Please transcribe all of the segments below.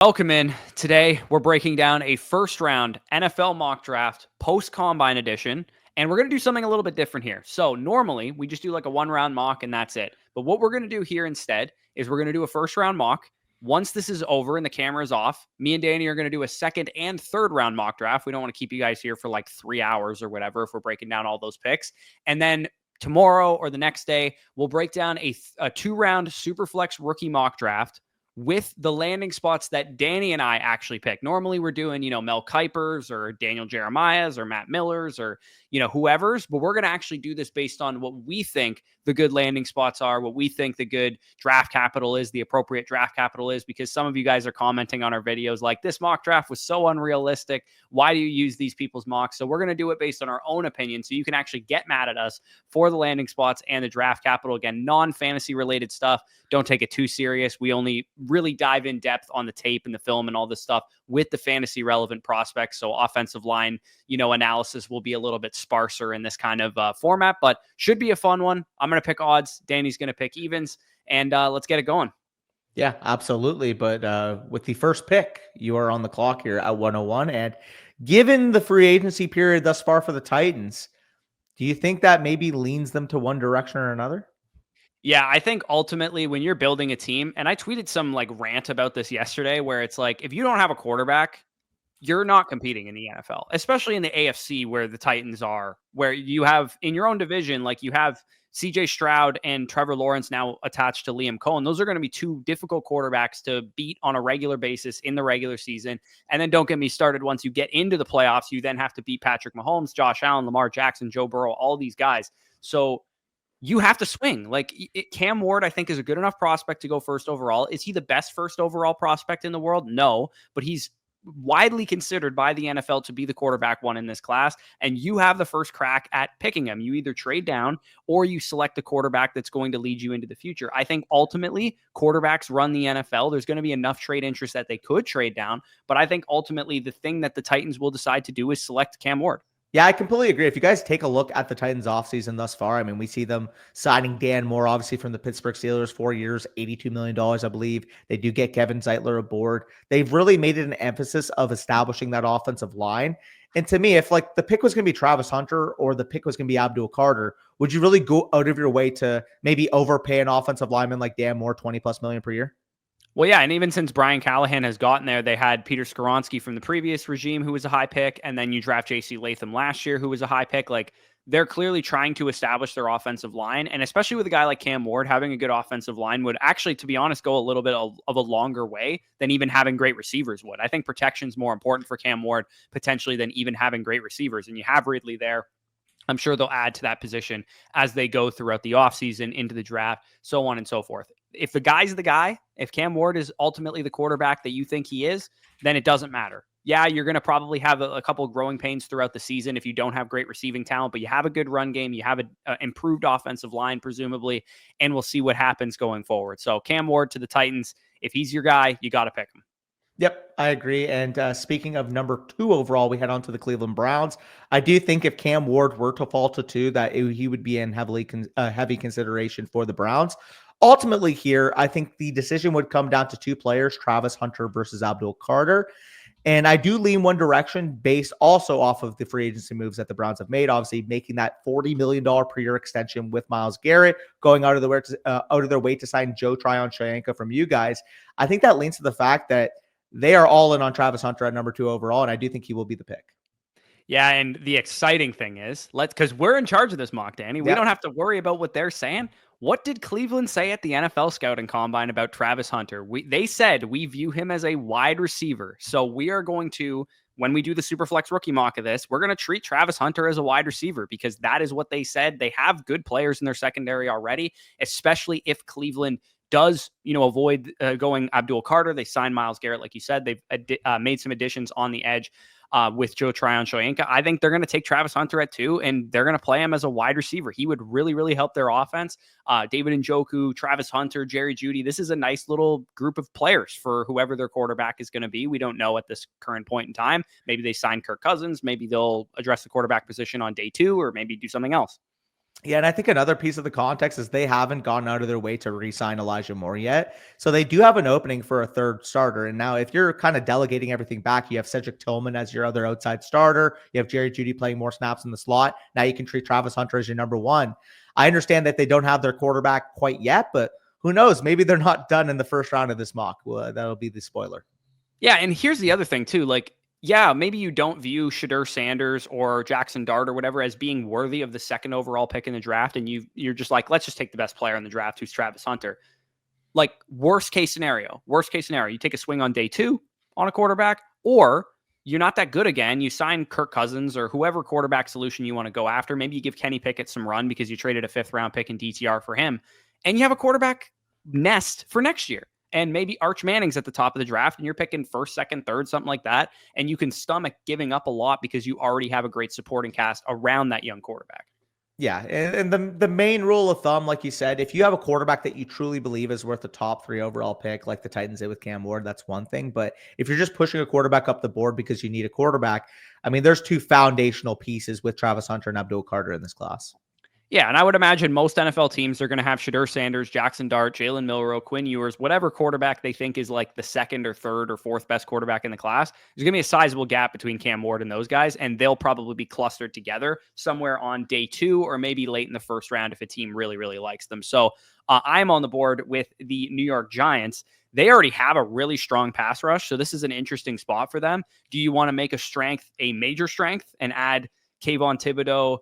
Welcome in. Today, we're breaking down a first round NFL mock draft post combine edition, and we're going to do something a little bit different here. So, normally we just do like a 1 round mock and that's it. But what we're going to do here instead is we're going to do a first round mock. Once this is over and the camera is off, me and Danny are going to do a second and third round mock draft. We don't want to keep you guys here for like 3 hours or whatever if we're breaking down all those picks. And then tomorrow or the next day, we'll break down a 2 round Superflex rookie mock draft with the landing spots that Danny and I actually pick. Normally we're doing, Mel Kiper's or Daniel Jeremiah's or Matt Miller's or, whoever's, but we're going to actually do this based on what we think the good landing spots are, what we think the good draft capital is, the appropriate draft capital is, because some of you guys are commenting on our videos like, this mock draft was so unrealistic. Why do you use these people's mocks? So we're going to do it based on our own opinion. So you can actually get mad at us for the landing spots and the draft capital. Again, non-fantasy related stuff. Don't take it too serious. We only really dive in depth on the tape and the film and all this stuff with the fantasy relevant prospects. So offensive line, analysis will be a little bit sparser in this kind of format, but should be a fun one. I'm going to pick odds. Danny's going to pick evens, and let's get it going. Yeah, absolutely. But with the first pick, you are on the clock here at 101. And given the free agency period thus far for the Titans, do you think that maybe leans them to one direction or another? Yeah, I think ultimately when you're building a team, and I tweeted some like rant about this yesterday where it's like, if you don't have a quarterback, you're not competing in the NFL, especially in the AFC where the Titans are, where you have in your own division, like you have CJ Stroud and Trevor Lawrence now attached to Liam Cohen. Those are going to be two difficult quarterbacks to beat on a regular basis in the regular season. And then don't get me started. Once you get into the playoffs, you then have to beat Patrick Mahomes, Josh Allen, Lamar Jackson, Joe Burrow, all these guys. So you have to swing. Like Cam Ward, I think, is a good enough prospect to go first overall. Is he the best first overall prospect in the world? No, but he's widely considered by the NFL to be the quarterback one in this class. And you have the first crack at picking him. You either trade down or you select a quarterback that's going to lead you into the future. I think ultimately quarterbacks run the NFL. There's going to be enough trade interest that they could trade down. But I think ultimately the thing that the Titans will decide to do is select Cam Ward. Yeah, I completely agree. If you guys take a look at the Titans offseason thus far, I mean, we see them signing Dan Moore, obviously from the Pittsburgh Steelers, 4 years, $82 million, I believe. They do get Kevin Zeitler aboard. They've really made it an emphasis of establishing that offensive line. And to me, if like the pick was going to be Travis Hunter or the pick was going to be Abdul Carter, would you really go out of your way to maybe overpay an offensive lineman like Dan Moore, 20 plus million per year? Well, yeah, and even since Brian Callahan has gotten there, they had Peter Skoronski from the previous regime, who was a high pick, and then you draft J.C. Latham last year, who was a high pick. Like, they're clearly trying to establish their offensive line, and especially with a guy like Cam Ward, having a good offensive line would actually, to be honest, go a little bit of a longer way than even having great receivers would. I think protection's more important for Cam Ward, potentially, than even having great receivers, and you have Ridley there. I'm sure they'll add to that position as they go throughout the offseason, into the draft, so on and so forth. If the guy's the guy, if Cam Ward is ultimately the quarterback that you think he is, then it doesn't matter. Yeah, you're going to probably have a couple of growing pains throughout the season if you don't have great receiving talent, but you have a good run game. You have an improved offensive line, presumably, and we'll see what happens going forward. So Cam Ward to the Titans, if he's your guy, you got to pick him. Yep, I agree. And speaking of number 2 overall, we head on to the Cleveland Browns. I do think if Cam Ward were to fall to 2, that he would be in heavy consideration for the Browns. Ultimately here, I think the decision would come down to 2 players, Travis Hunter versus Abdul Carter. And I do lean one direction based also off of the free agency moves that the Browns have made. Obviously, making that $40 million per year extension with Myles Garrett, going out of their way to sign Joe Tryon-Shoyinka from you guys. I think that leans to the fact that they are all in on Travis Hunter at number 2 overall, and I do think he will be the pick. Yeah, and the exciting thing is, because we're in charge of this mock, Danny. We don't have to worry about what they're saying. What did Cleveland say at the NFL Scouting Combine about Travis Hunter? They said we view him as a wide receiver. So we are going to, when we do the Superflex rookie mock of this, we're going to treat Travis Hunter as a wide receiver because that is what they said. They have good players in their secondary already, especially if Cleveland does, avoid going Abdul Carter. They signed Myles Garrett, like you said. They've made some additions on the edge with Joe Tryon-Shoyinka. I think they're going to take Travis Hunter at 2, and they're going to play him as a wide receiver. He would really, really help their offense. David Njoku, Travis Hunter, Jerry Jeudy. This is a nice little group of players for whoever their quarterback is going to be. We don't know at this current point in time. Maybe they sign Kirk Cousins. Maybe they'll address the quarterback position on day 2, or maybe do something else. Yeah, and I think another piece of the context is they haven't gone out of their way to re-sign Elijah Moore yet. So they do have an opening for a third starter. And now if you're kind of delegating everything back, you have Cedric Tillman as your other outside starter. You have Jerry Jeudy playing more snaps in the slot. Now you can treat Travis Hunter as your number one. I understand that they don't have their quarterback quite yet, but who knows? Maybe they're not done in the first round of this mock. Well, that'll be the spoiler. Yeah, and here's the other thing too. Like, yeah, maybe you don't view Shadur Sanders or Jackson Dart or whatever as being worthy of the second overall pick in the draft, and you're just like, let's just take the best player in the draft, who's Travis Hunter. Like, worst case scenario, you take a swing on day 2 on a quarterback, or you're not that good again. You sign Kirk Cousins or whoever quarterback solution you want to go after. Maybe you give Kenny Pickett some run because you traded a 5th round pick in DTR for him, and you have a quarterback nest for next year. And maybe Arch Manning's at the top of the draft and you're picking 1st, 2nd, 3rd, something like that. And you can stomach giving up a lot because you already have a great supporting cast around that young quarterback. Yeah, and the main rule of thumb, like you said, if you have a quarterback that you truly believe is worth a top 3 overall pick, like the Titans did with Cam Ward, that's one thing. But if you're just pushing a quarterback up the board because you need a quarterback, I mean, there's 2 foundational pieces with Travis Hunter and Abdul Carter in this class. Yeah, and I would imagine most NFL teams are going to have Shadur Sanders, Jackson Dart, Jalen Milroe, Quinn Ewers, whatever quarterback they think is like the 2nd or 3rd or 4th best quarterback in the class. There's going to be a sizable gap between Cam Ward and those guys, and they'll probably be clustered together somewhere on day 2 or maybe late in the first round if a team really, really likes them. So I'm on the board with the New York Giants. They already have a really strong pass rush, so this is an interesting spot for them. Do you want to make a major strength, and add Kayvon Thibodeau,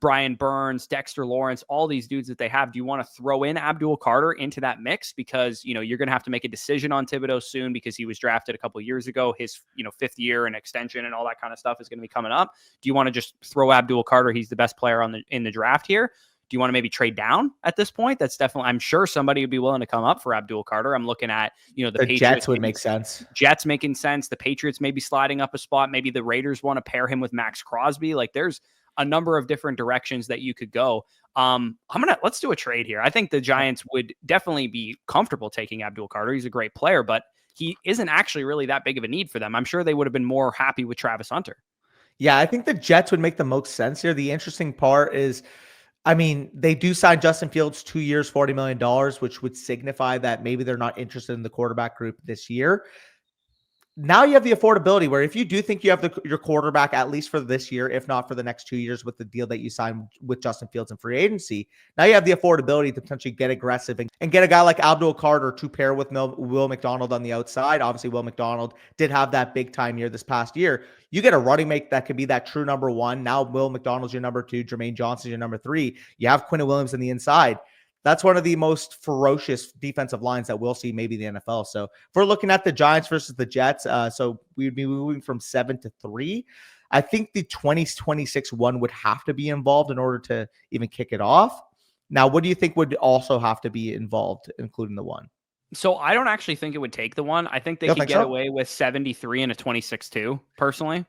Brian Burns, Dexter Lawrence, all these dudes that they have? Do you want to throw in Abdul Carter into that mix? Because, you're going to have to make a decision on Thibodeau soon because he was drafted a couple of years ago. His, 5th year and extension and all that kind of stuff is going to be coming up. Do you want to just throw Abdul Carter? He's the best player in the draft here. Do you want to maybe trade down at this point? That's definitely, I'm sure somebody would be willing to come up for Abdul Carter. I'm looking at, the Patriots. Jets would make sense. Jets making sense. The Patriots maybe sliding up a spot. Maybe the Raiders want to pair him with Max Crosby. Like, there's a number of different directions that you could go. Let's do a trade here. I think the Giants would definitely be comfortable taking Abdul Carter. He's a great player, but he isn't actually really that big of a need for them. I'm sure they would have been more happy with Travis Hunter. Yeah, I think the Jets would make the most sense here. The interesting part is, I mean, they do sign Justin Fields 2 years, $40 million, which would signify that maybe they're not interested in the quarterback group this year. Now you have the affordability where if you do think you have your quarterback at least for this year, if not for the next 2 years with the deal that you signed with Justin Fields in free agency, now you have the affordability to potentially get aggressive and get a guy like Abdul Carter to pair with Will McDonald on the outside. Obviously, Will McDonald did have that big time year this past year. You get a running mate that could be that true number 1. Now Will McDonald's your number 2. Jermaine Johnson's your number 3. You have Quinn Williams on the inside. That's one of the most ferocious defensive lines that we'll see maybe the NFL. So if we're looking at the Giants versus the Jets, so we'd be moving from 7 to 3. I think the 2026 one would have to be involved in order to even kick it off. Now, what do you think would also have to be involved, including the 1? So I don't actually think it would take the 1. I think they could get away with 73 and a 26-2, personally.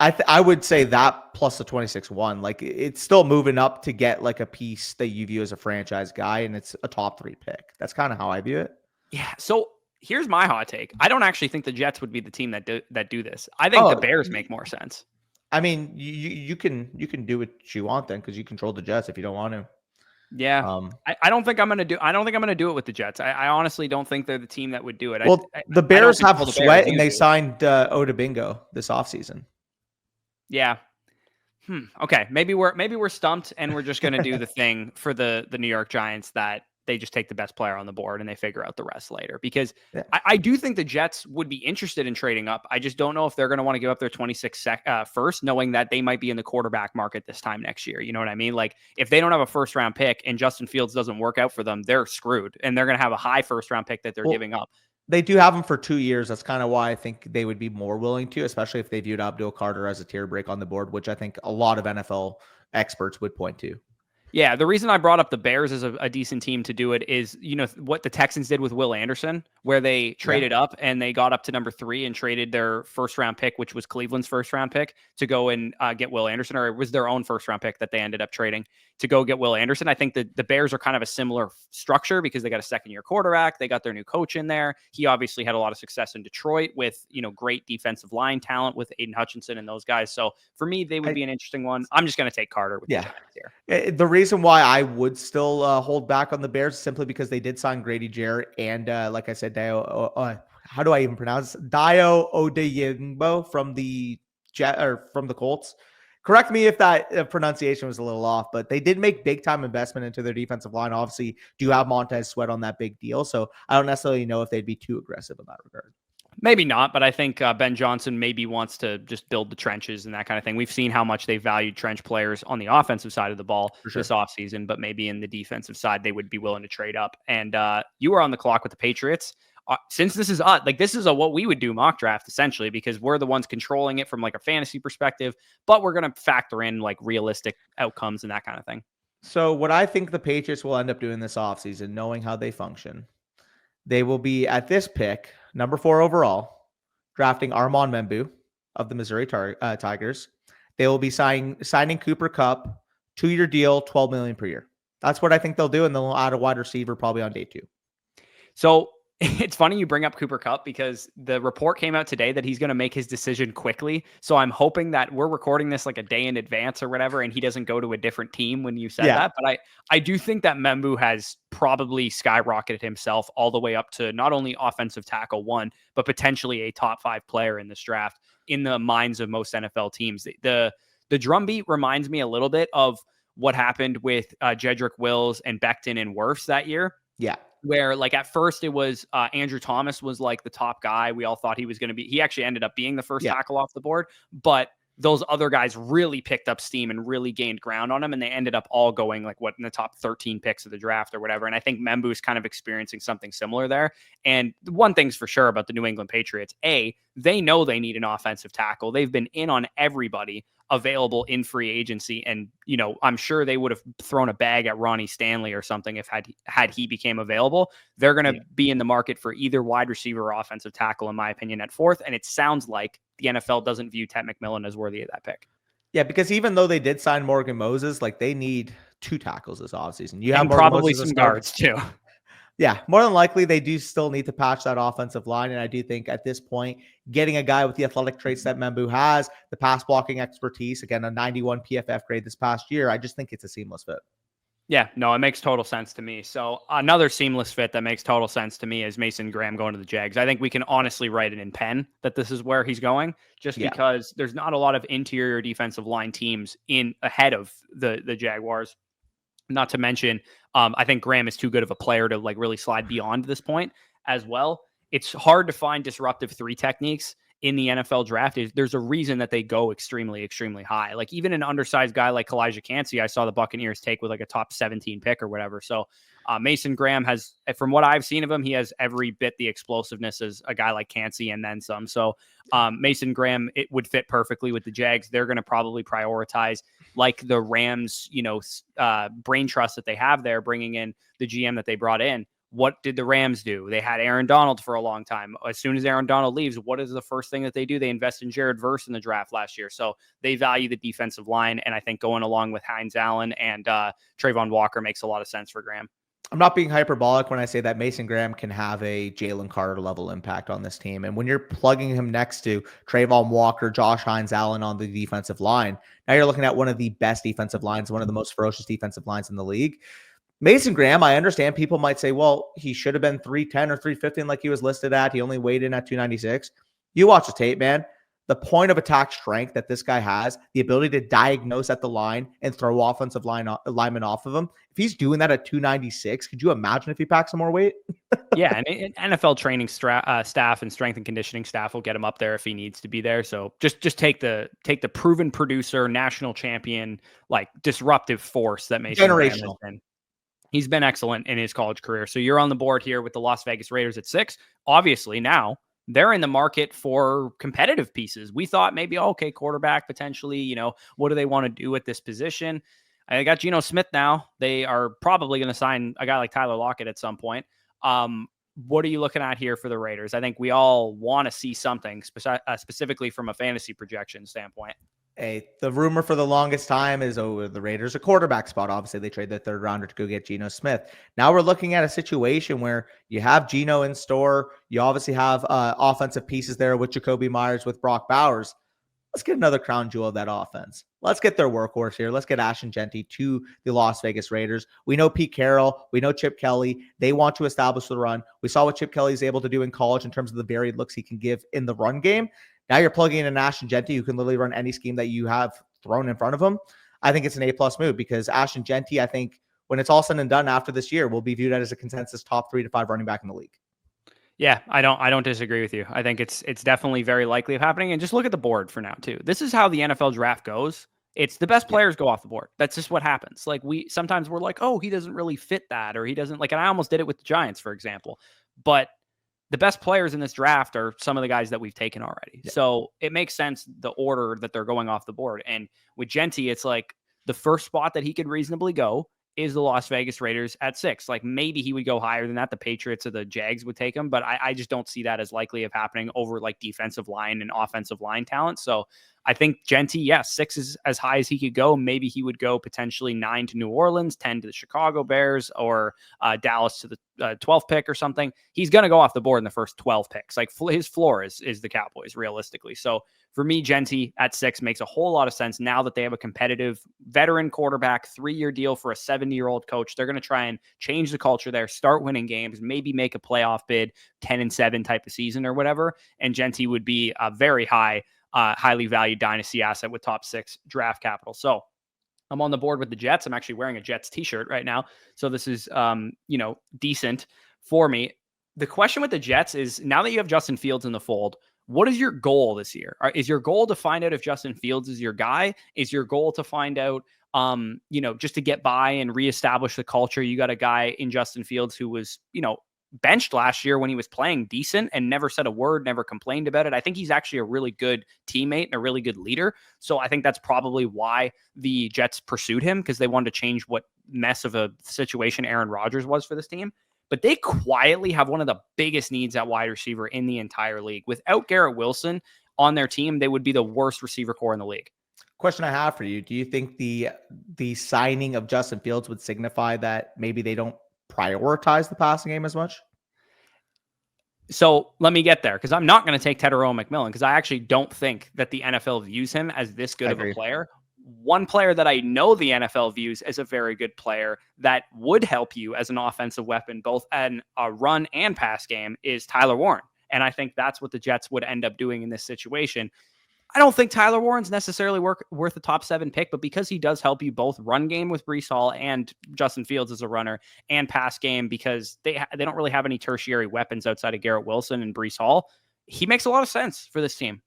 I would say that plus the 26-1, like it's still moving up to get like a piece that you view as a franchise guy, and it's a top 3 pick. That's kind of how I view it. Yeah. So here's my hot take. I don't actually think the Jets would be the team that do this. I think the Bears make more sense. I mean, you can do what you want then because you control the Jets if you don't want to. Yeah. I don't think I'm going to do. I don't think I'm going to do it with the Jets. I honestly don't think they're the team that would do it. Well, the Bears have Sweat, and they signed Oda Bingo this offseason. Yeah. Okay. Maybe we're stumped, and we're just going to do the thing for the New York Giants that they just take the best player on the board and they figure out the rest later. Because I do think the Jets would be interested in trading up. I just don't know if they're going to want to give up their 26 first, knowing that they might be in the quarterback market this time next year. You know what I mean? Like, if they don't have a first round pick and Justin Fields doesn't work out for them, they're screwed, and they're going to have a high first round pick that they're giving up. They do have him for 2 years. That's kind of why I think they would be more willing to, especially if they viewed Abdul Carter as a tier break on the board, which I think a lot of NFL experts would point to. Yeah, the reason I brought up the Bears as a decent team to do it is, what the Texans did with Will Anderson, where they traded up and they got up to number 3 and traded their first round pick, which was Cleveland's first round pick, to go and get Will Anderson, or it was their own first round pick that they ended up trading to go get Will Anderson. I think that the Bears are kind of a similar structure because they got a second-year quarterback. They got their new coach in there. He obviously had a lot of success in Detroit with, great defensive line talent with Aiden Hutchinson and those guys. So for me, they would be an interesting one. I'm just going to take Carter with the Giants here. The reason reason why I would still hold back on the Bears is simply because they did sign Grady Jarrett and, like I said, how do I even pronounce it? Dio Odeyingbo from the from the Colts. Correct me if that pronunciation was a little off, but they did make big time investment into their defensive line. Obviously, do have Montez Sweat on that big deal, so I don't necessarily know if they'd be too aggressive in that regard. Maybe not, but I think Ben Johnson maybe wants to just build the trenches and that kind of thing. We've seen how much they valued trench players on the offensive side of the ball this offseason, but maybe in the defensive side, they would be willing to trade up. And you were on the clock with the Patriots. Since this is this is what we would do mock draft essentially, because we're the ones controlling it from like a fantasy perspective, but we're going to factor in like realistic outcomes and that kind of thing. So what I think the Patriots will end up doing this offseason, knowing how they function, they will be at this pick, number 4 overall, drafting Armand Membu of the Missouri Tigers. They will be signing Cooper Kupp, 2-year deal, $12 million per year. That's what I think they'll do, and they'll add a wide receiver probably on day 2. So it's funny you bring up Cooper Kupp because the report came out today that he's going to make his decision quickly. So I'm hoping that we're recording this like a day in advance or whatever, and he doesn't go to a different team when you said that. But I do think that Membu has probably skyrocketed himself all the way up to not only offensive tackle 1, but potentially a top 5 player in this draft in the minds of most NFL teams. The drumbeat reminds me a little bit of what happened with Jedrick Wills and Becton and Wirfs that year. Yeah. Where like at first it was Andrew Thomas was like the top guy. We all thought he was going to be, he actually ended up being the first tackle off the board, but those other guys really picked up steam and really gained ground on him. And they ended up all going like in the top 13 picks of the draft or whatever. And I think Membu is kind of experiencing something similar there. And one thing's for sure about the New England Patriots, they know they need an offensive tackle. They've been in on everybody available in free agency. And, I'm sure they would have thrown a bag at Ronnie Stanley or something if had he became available. They're going to be in the market for either wide receiver or offensive tackle, in my opinion, at 4th. And it sounds like the NFL doesn't view Ted McMillan as worthy of that pick. Yeah, because even though they did sign Morgan Moses, like they need 2 tackles this offseason. You have and probably some guards too. Yeah, more than likely, they do still need to patch that offensive line. And I do think at this point, getting a guy with the athletic traits that Membu has, the pass blocking expertise, again, a 91 PFF grade this past year, I just think it's a seamless fit. Yeah, no, it makes total sense to me. So another seamless fit that makes total sense to me is Mason Graham going to the Jags. I think we can honestly write it in pen that this is where he's going, just because there's not a lot of interior defensive line teams ahead of the Jaguars. Not to mention, I think Graham is too good of a player to like really slide beyond this point as well. It's hard to find disruptive 3 techniques in the NFL draft. There's a reason that they go extremely, extremely high. Like even an undersized guy like Kalijah Kancey, I saw the Buccaneers take with like a top 17 pick or whatever. So Mason Graham has, from what I've seen of him, he has every bit the explosiveness as a guy like Kancey and then some. So Mason Graham, it would fit perfectly with the Jags. They're going to probably prioritize like the Rams, brain trust that they have there, bringing in the GM that they brought in. What did the Rams do? They had Aaron Donald for a long time. As soon as Aaron Donald leaves, what is the first thing that they do? They invest in Jared Verse in the draft last year. So they value the defensive line. And I think going along with Hines Allen and Trayvon Walker makes a lot of sense for Graham. I'm not being hyperbolic when I say that Mason Graham can have a Jalen Carter level impact on this team. And when you're plugging him next to Trayvon Walker, Josh Hines Allen on the defensive line, now you're looking at one of the best defensive lines, one of the most ferocious defensive lines in the league. Mason Graham, I understand people might say, well, he should have been 310 or 315 like he was listed at. He only weighed in at 296. You watch the tape, man. The point of attack strength that this guy has, the ability to diagnose at the line and throw offensive linemen off of him. If he's doing that at 296, could you imagine if he packs some more weight? Yeah, and NFL training staff and strength and conditioning staff will get him up there if he needs to be there. So just take the proven producer, national champion, like disruptive force that Mason Graham has been. He's been excellent in his college career. So you're on the board here with the Las Vegas Raiders at 6. Obviously, now they're in the market for competitive pieces. We thought maybe, okay, quarterback potentially, what do they want to do at this position? I got Geno Smith now. They are probably going to sign a guy like Tyler Lockett at some point. What are you looking at here for the Raiders? I think we all want to see something specifically from a fantasy projection standpoint. Hey, the rumor for the longest time is, the Raiders a quarterback spot. Obviously, they trade the 3rd rounder to go get Geno Smith. Now we're looking at a situation where you have Geno in store. You obviously have offensive pieces there with Jacoby Myers, with Brock Bowers. let's get another crown jewel of that offense. Let's get their workhorse here. Let's get Ashton Genty to the Las Vegas Raiders. We know Pete Carroll. We know Chip Kelly. They want to establish the run. We saw what Chip Kelly is able to do in college in terms of the varied looks he can give in the run game. Now you're plugging in an Ashton Genty who can literally run any scheme that you have thrown in front of him. I think it's an A-plus move because Ashton Genty, I think, when it's all said and done after this year, will be viewed as a consensus top 3 to 5 running back in the league. Yeah, I don't disagree with you. I think it's definitely very likely of happening. And just look at the board for now too. This is how the NFL draft goes. It's the best players go off the board. That's just what happens. Like sometimes we're like, oh, he doesn't really fit that, or he doesn't like. And I almost did it with the Giants, for example. But the best players in this draft are some of the guys that we've taken already. Yeah. So it makes sense the order that they're going off the board. And with Genty, it's like the first spot that he could reasonably go is the Las Vegas Raiders at 6. Like maybe he would go higher than that. The Patriots or the Jags would take him, but I just don't see that as likely of happening over like defensive line and offensive line talent. So I think Genty, yeah, 6 is as high as he could go. Maybe he would go potentially 9 to New Orleans, 10 to the Chicago Bears, or Dallas to the 12th pick or something. He's going to go off the board in the first 12 picks. Like his floor is the Cowboys realistically. So for me, Genty at 6 makes a whole lot of sense now that they have a competitive veteran quarterback, 3-year deal for a 70-year-old coach. They're going to try and change the culture there, start winning games, maybe make a playoff bid, 10-7 type of season or whatever. And Genty would be a very highly valued dynasty asset with top 6 draft capital. So I'm on the board with the Jets. I'm actually wearing a Jets t-shirt right now. So this is, decent for me. The question with the Jets is now that you have Justin Fields in the fold, what is your goal this year? Is your goal to find out if Justin Fields is your guy? Is your goal to find out, just to get by and reestablish the culture? You got a guy in Justin Fields who was, benched last year when he was playing decent and never said a word, never complained about it. I think he's actually a really good teammate and a really good leader. So I think that's probably why the Jets pursued him, because they wanted to change what mess of a situation Aaron Rodgers was for this team. But they quietly have one of the biggest needs at wide receiver in the entire league. Without Garrett Wilson on their team, they would be the worst receiver core in the league. Question I have for you. Do you think the signing of Justin Fields would signify that maybe they don't prioritize the passing game as much? So let me get there, because I'm not going to take Tetairoa McMillan, because I actually don't think that the NFL views him as this good of a player. One player that I know the NFL views as a very good player that would help you as an offensive weapon, both in a run and pass game, is Tyler Warren. And I think that's what the Jets would end up doing in this situation. I don't think Tyler Warren's necessarily worth a top 7 pick, but because he does help you both run game with Breece Hall and Justin Fields as a runner, and pass game because they don't really have any tertiary weapons outside of Garrett Wilson and Breece Hall, he makes a lot of sense for this team.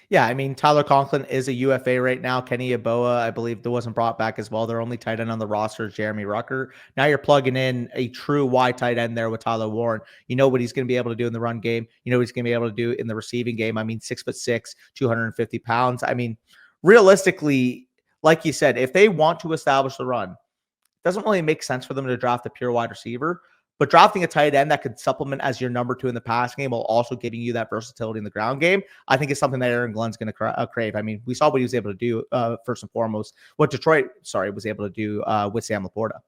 Yeah, I mean, Tyler Conklin is a UFA right now. Kenny Yeboah, I believe, that wasn't brought back as well. Their only tight end on the roster is Jeremy Rucker. Now you're plugging in a true wide tight end there with Tyler Warren. You know what he's going to be able to do in the run game. You know what he's going to be able to do in the receiving game. I mean, 6'6", 250 pounds. I mean, realistically, like you said, if they want to establish the run, it doesn't really make sense for them to draft a pure wide receiver. But drafting a tight end that could supplement as your number 2 in the pass game while also giving you that versatility in the ground game, I think is something that Aaron Glenn's going to crave. I mean, we saw what he was able to do first and foremost, what Detroit, was able to do with Sam Laporta.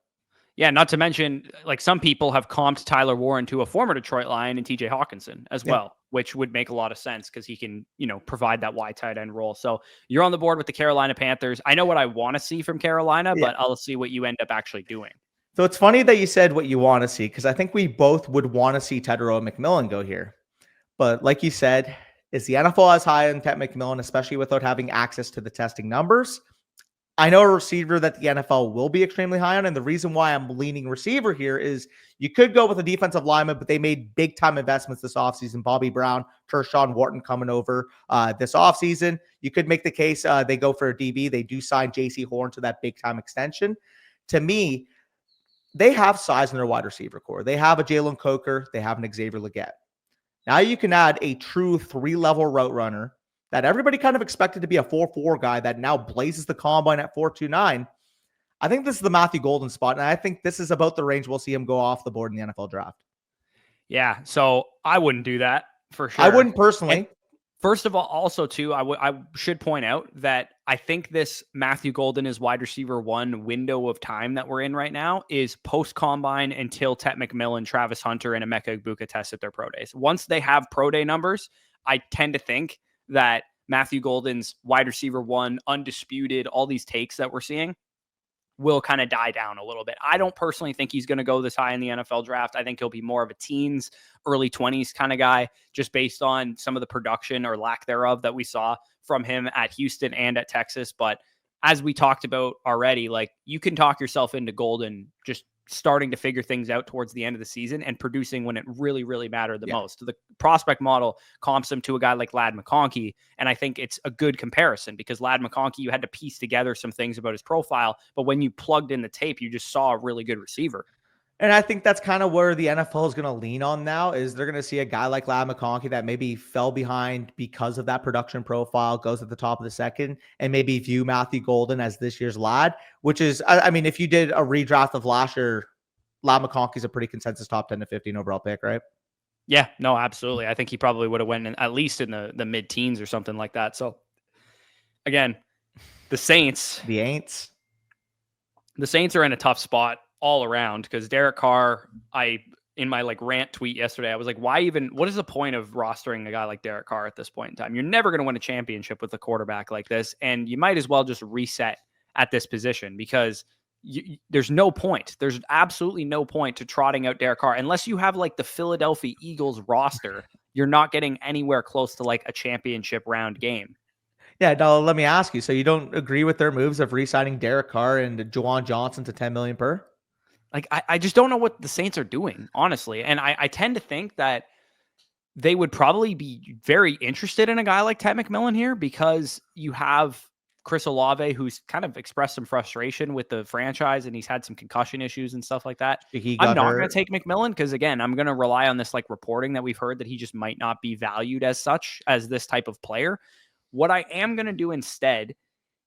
Yeah, not to mention, like, some people have comped Tyler Warren to a former Detroit Lion and TJ Hawkinson as well, which would make a lot of sense because he can, provide that wide tight end role. So you're on the board with the Carolina Panthers. I know what I want to see from Carolina, but I'll see what you end up actually doing. So it's funny that you said what you want to see, because I think we both would want to see Tetairoa McMillan go here. But like you said, is the NFL as high on Tet McMillan, especially without having access to the testing numbers? I know a receiver that the NFL will be extremely high on, and the reason why I'm leaning receiver here is you could go with a defensive lineman, but they made big-time investments this offseason. Bobby Brown, Tershawn Wharton coming over this offseason. You could make the case they go for a DB. They do sign J.C. Horn to that big-time extension. To me, they have size in their wide receiver core. They have a Jalen Coker. They have an Xavier Legette. Now you can add a true 3-level route runner that everybody kind of expected to be a 4.4 guy that now blazes the combine at 4.29. I think this is the Matthew Golden spot, and I think this is about the range we'll see him go off the board in the NFL draft. Yeah, so I wouldn't do that for sure. I wouldn't personally. And first of all, also too, I should point out that I think this Matthew Golden is wide receiver 1 window of time that we're in right now is post-combine until Tet McMillan, Travis Hunter, and Emeka Egbuka test at their pro days. Once they have pro day numbers, I tend to think that Matthew Golden's wide receiver one, undisputed, all these takes that we're seeing will kind of die down a little bit. I don't personally think he's going to go this high in the NFL draft. I think he'll be more of a teens, early 20s kind of guy, just based on some of the production or lack thereof that we saw from him at Houston and at Texas. But as we talked about already, like, you can talk yourself into Golden just starting to figure things out towards the end of the season and producing when it really, really mattered the most. The prospect model comps him to a guy like Ladd McConkey. And I think it's a good comparison because Ladd McConkey, you had to piece together some things about his profile, but when you plugged in the tape, you just saw a really good receiver. And I think that's kind of where the NFL is going to lean on now, is they're going to see a guy like Ladd McConkey that maybe fell behind because of that production profile, goes at the top of the second, and maybe view Matthew Golden as this year's Ladd, which is, I mean, if you did a redraft of last year, Ladd McConkey's a pretty consensus top 10 to 15 overall pick, right? Yeah, no, absolutely. I think he probably would have went in, at least in the mid-teens or something like that. So again, the Saints are in a tough spot all around because Derek Carr, in my like rant tweet yesterday, I was like, what is the point of rostering a guy like Derek Carr at this point in time? You're never going to win a championship with a quarterback like this. And you might as well just reset at this position because there's no point. There's absolutely no point to trotting out Derek Carr unless you have like the Philadelphia Eagles roster. You're not getting anywhere close to like a championship round game. Yeah, no, let me ask you. So you don't agree with their moves of re-signing Derek Carr and Juwan Johnson to $10 million per? Like, I just don't know what the Saints are doing, honestly. And I tend to think that they would probably be very interested in a guy like Ted McMillan here because you have Chris Olave, who's kind of expressed some frustration with the franchise and he's had some concussion issues and stuff like that. I'm not going to take McMillan because, again, I'm going to rely on this like reporting that we've heard that he just might not be valued as such as this type of player. What I am going to do instead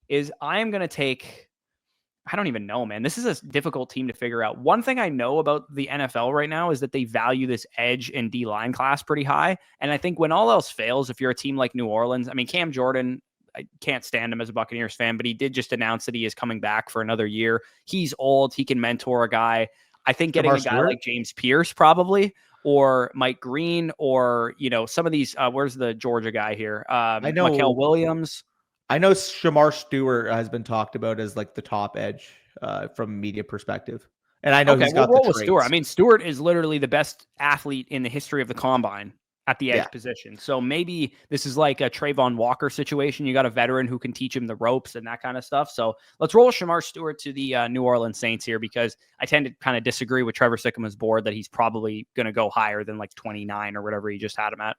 is I am going to take, I don't even know, man. This is a difficult team to figure out. One thing I know about the NFL right now is that they value this edge and D-line class pretty high. And I think when all else fails, if you're a team like New Orleans, I mean, Cam Jordan, I can't stand him as a Buccaneers fan, but he did just announce that he is coming back for another year. He's old. He can mentor a guy. I think getting a guy like James Pierce probably, or Mike Green, or, you know, some of these, where's the Georgia guy here? I know Mikael Williams. I know Shamar Stewart has been talked about as like the top edge from a media perspective. And I know he's got the traits. Stewart. I mean, Stewart is literally the best athlete in the history of the combine at the edge position. So maybe this is like a Trayvon Walker situation. You got a veteran who can teach him the ropes and that kind of stuff. So let's roll Shamar Stewart to the New Orleans Saints here because I tend to kind of disagree with Trevor Sikkema's board that he's probably going to go higher than like 29 or whatever he just had him at.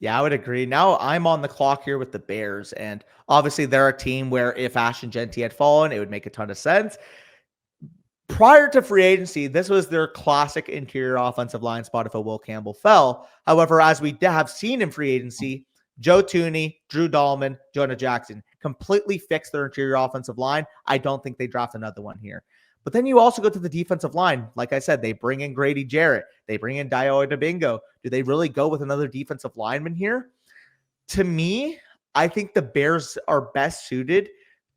Yeah, I would agree. Now I'm on the clock here with the Bears, and obviously they're a team where if Ashton Genty had fallen, it would make a ton of sense. Prior to free agency, this was their classic interior offensive line spot if a Will Campbell fell. However, as we have seen in free agency, Joe Thuney, Drew Dahlman, Jonah Jackson completely fixed their interior offensive line. I don't think they draft another one here. But then you also go to the defensive line. Like I said, they bring in Grady Jarrett. They bring in Dio Adebingo. Do they really go with another defensive lineman here? To me, I think the Bears are best suited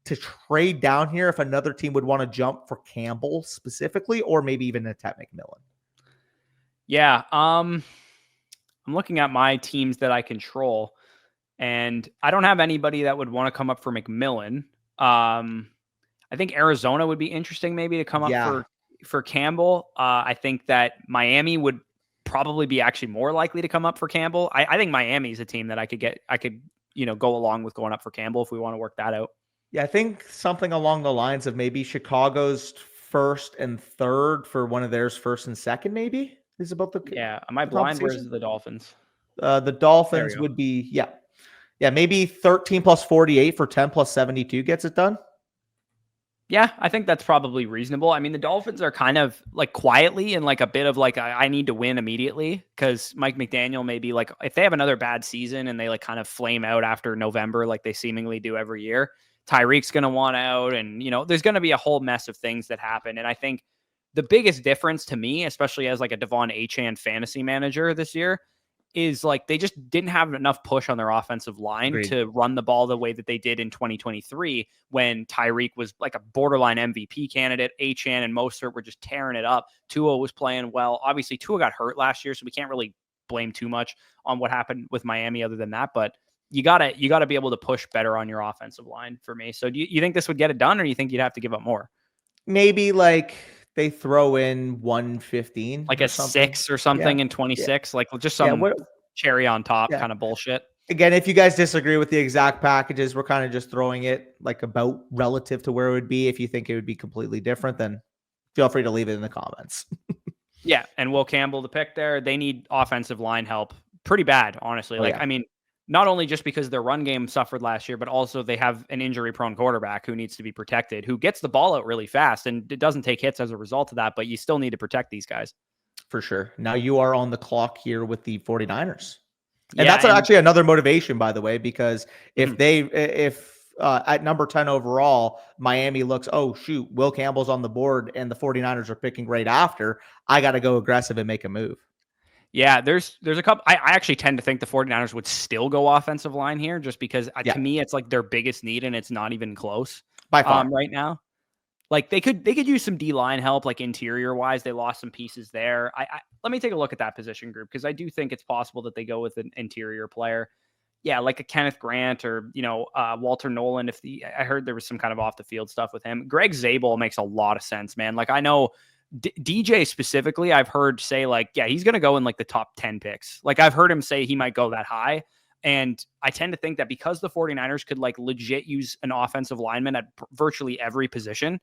to trade down here if another team would want to jump for Campbell specifically, or maybe even a Ted McMillan. Yeah, I'm looking at my teams that I control, and I don't have anybody that would want to come up for McMillan. I think Arizona would be interesting maybe to come up for Campbell. I think that Miami would probably be actually more likely to come up for Campbell. I think Miami is a team that I could, you know, go along with going up for Campbell if we want to work that out. Yeah, I think something along the lines of maybe Chicago's first and third for one of theirs first and second maybe is about the Am I blind? Where's the Dolphins? The Dolphins would be maybe 13 plus 48 for 10 plus 72 gets it done. Yeah, I think that's probably reasonable. I mean, the Dolphins are kind of like quietly and like a bit of like, I need to win immediately because Mike McDaniel maybe like if they have another bad season and they like kind of flame out after November, like they seemingly do every year, Tyreek's going to want out. And, you know, there's going to be a whole mess of things that happen. And I think the biggest difference to me, especially as like a Devon Achane fantasy manager this year, is like they just didn't have enough push on their offensive line to run the ball the way that they did in 2023 when Tyreek was like a borderline MVP candidate. Achane and Mostert were just tearing it up. Tua was playing well. Obviously, Tua got hurt last year, so we can't really blame too much on what happened with Miami other than that. But you gotta be able to push better on your offensive line for me. So do you think this would get it done, or do you think you'd have to give up more? Maybe like they throw in 115 Like or a something. 6 or Yeah. something in Yeah. 26, like just Yeah. some cherry on top Yeah. kind of bullshit. Again, if you guys disagree with the exact packages, we're kind of just throwing it like about relative to where it would be. If you think it would be completely different, then feel free to leave it in the comments. Yeah, and Will Campbell, the pick there, they need offensive line help pretty bad, honestly. Oh Like, yeah, I mean, not only just because their run game suffered last year, but also they have an injury-prone quarterback who needs to be protected, who gets the ball out really fast, and it doesn't take hits as a result of that, but you still need to protect these guys. for sure. Now you are on the clock here with the 49ers. And Yeah, that's and actually another motivation, by the way, because mhm. if at number 10 overall, Miami looks, oh, shoot, Will Campbell's on the board and the 49ers are picking right after, I got to go aggressive and make a move. Yeah, there's a couple. I actually tend to think the 49ers would still go offensive line here just because Yeah, to me, it's like their biggest need and it's not even close by far. right now. Like they could use some D line help, like interior wise. They lost some pieces there. I let me take a look at that position group because I do think it's possible that they go with an interior player. Yeah, like a Kenneth Grant or Walter Nolan. I heard there was some kind of off the field stuff with him. Greg Zabel makes a lot of sense, man. Like I know DJ specifically, I've heard say like, yeah, he's gonna go in like the top 10 picks. Like I've heard him say he might go that high. And I tend to think that because the 49ers could like legit use an offensive lineman at virtually every position,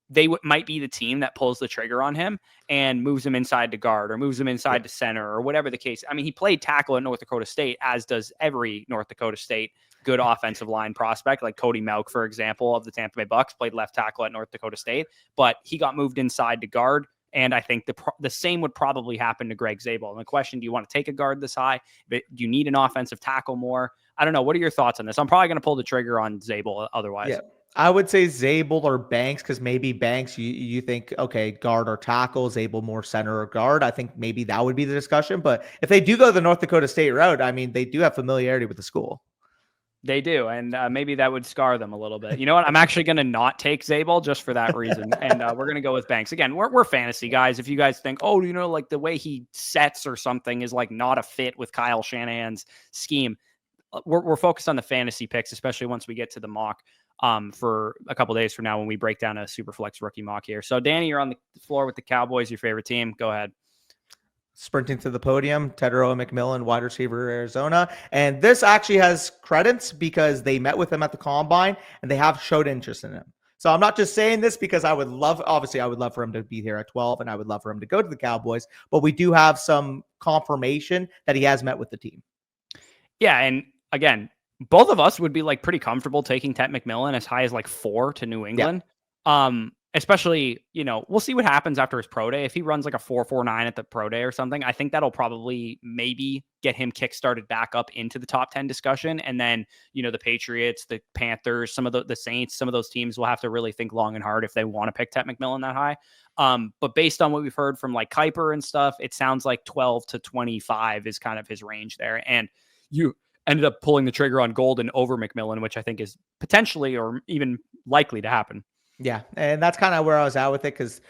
they might be the team that pulls the trigger on him and moves him inside to guard or moves him inside to center or whatever the case. I mean, he played tackle at North Dakota State, as does every North Dakota State good offensive line prospect, like Cody Mauk, for example, of the Tampa Bay Bucks, played left tackle at North Dakota State, but he got moved inside to guard. And I think the same would probably happen to Greg Zabel. And the question, do you want to take a guard this high? Do you need an offensive tackle more? I don't know. What are your thoughts on this? I'm probably going to pull the trigger on Zabel otherwise. Yeah. I would say Zabel or Banks, because maybe Banks, you think, okay, guard or tackle, Zabel more center or guard. I think maybe that would be the discussion. But if they do go the North Dakota State route, I mean, they do have familiarity with the school. They do, and maybe that would scar them a little bit. You know what? I'm actually going to not take Zabel just for that reason, and we're going to go with Banks. Again, we're fantasy guys. If you guys think, oh, like the way he sets or something is like not a fit with Kyle Shanahan's scheme, we're focused on the fantasy picks, especially once we get to the mock for a couple days from now when we break down a Superflex rookie mock here. So, Danny, you're on the floor with the Cowboys, your favorite team. Go ahead. Sprinting to the podium, Tedero McMillan, wide receiver, Arizona. And this actually has credits because they met with him at the combine and they have showed interest in him. So I'm not just saying this because I would love for him to be here at 12 and I would love for him to go to the Cowboys, but we do have some confirmation that he has met with the team. Yeah. And again, both of us would be like pretty comfortable taking Ted McMillan as high as like 4 to New England. Yeah. Especially, we'll see what happens after his pro day. If he runs like a 4.49 at the pro day or something, I think that'll probably maybe get him kickstarted back up into the top 10 discussion. And then, the Patriots, the Panthers, some of the Saints, some of those teams will have to really think long and hard if they want to pick Ted McMillan that high. But based on what we've heard from like Kuiper and stuff, it sounds like 12 to 25 is kind of his range there. And you ended up pulling the trigger on Golden over McMillan, which I think is potentially or even likely to happen. Yeah, and that's kind of where I was at with it because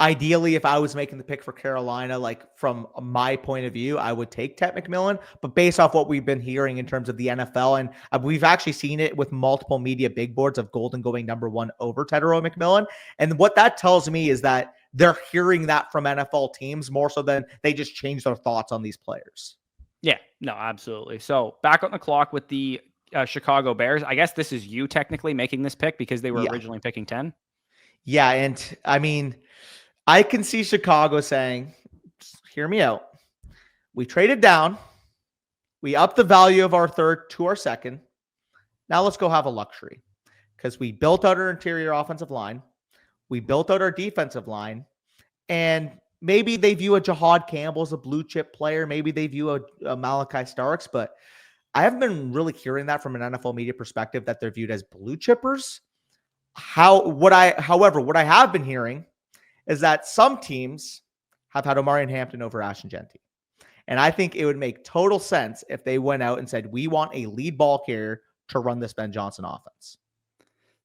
ideally, if I was making the pick for Carolina, like from my point of view, I would take Ted McMillan. But based off what we've been hearing in terms of the NFL, and we've actually seen it with multiple media big boards of Golden going number 1 over Tedero McMillan. And what that tells me is that they're hearing that from NFL teams more so than they just change their thoughts on these players. Yeah, no, absolutely. So back on the clock with the Chicago Bears. I guess this is you technically making this pick because they were originally picking 10. Yeah, and I mean, I can see Chicago saying, hear me out. We traded down. We upped the value of our third to our second. Now let's go have a luxury because we built out our interior offensive line. We built out our defensive line. And maybe they view a Jahad Campbell as a blue chip player. Maybe they view a Malachi Starks, but I haven't been really hearing that from an NFL media perspective that they're viewed as blue chippers. However, what I have been hearing is that some teams have had Omarion Hampton over Ashton Genty. And I think it would make total sense if they went out and said, we want a lead ball carrier to run this Ben Johnson offense.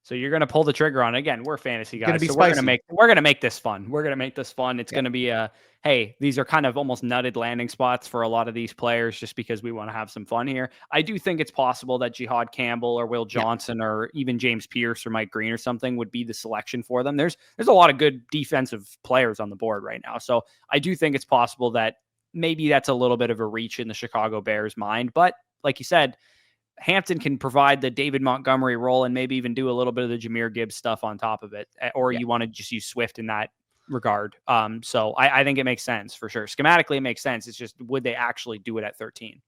So you're gonna pull the trigger on it. Again. We're fantasy Gonna guys, be so we're gonna spicy. make this fun. We're gonna make this fun. It's Yeah, gonna be a hey, these are kind of almost nutted landing spots for a lot of these players, just because we want to have some fun here. I do think it's possible that Jihad Campbell or Will yeah, Johnson or even James Pierce or Mike Green or something would be the selection for them. There's a lot of good defensive players on the board right now, so I do think it's possible that maybe that's a little bit of a reach in the Chicago Bears' mind, but like you said, Hampton can provide the David Montgomery role and maybe even do a little bit of the Jahmyr Gibbs stuff on top of it. Or yeah. you want to just use Swift in that regard. So I think it makes sense for sure. Schematically, it makes sense. It's just, would they actually do it at 13?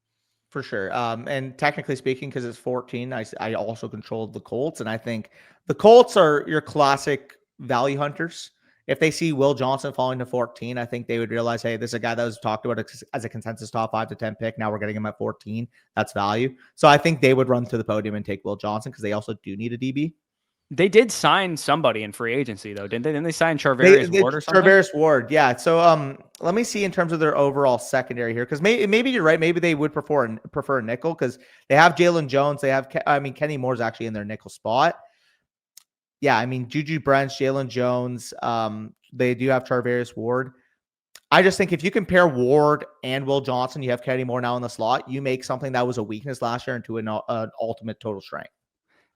For sure. And technically speaking, because it's 14, I also controlled the Colts. And I think the Colts are your classic value hunters. If they see Will Johnson falling to 14, I think they would realize, hey, this is a guy that was talked about as a consensus top 5 to 10 pick. Now we're getting him at 14. That's value. So I think they would run to the podium and take Will Johnson because they also do need a DB. They did sign somebody in free agency, though, didn't they? Didn't they sign Charvarius Ward or something? Charvarius Ward, yeah. So let me see in terms of their overall secondary here, because maybe you're right. Maybe they would prefer a nickel because they have Jalen Jones. They have Kenny Moore's actually in their nickel spot. Yeah, I mean Juju Brents, Jalen Jones. They do have Charvarius Ward. I just think if you compare Ward and Will Johnson, you have Kenny Moore now in the slot. You make something that was a weakness last year into an ultimate total strength.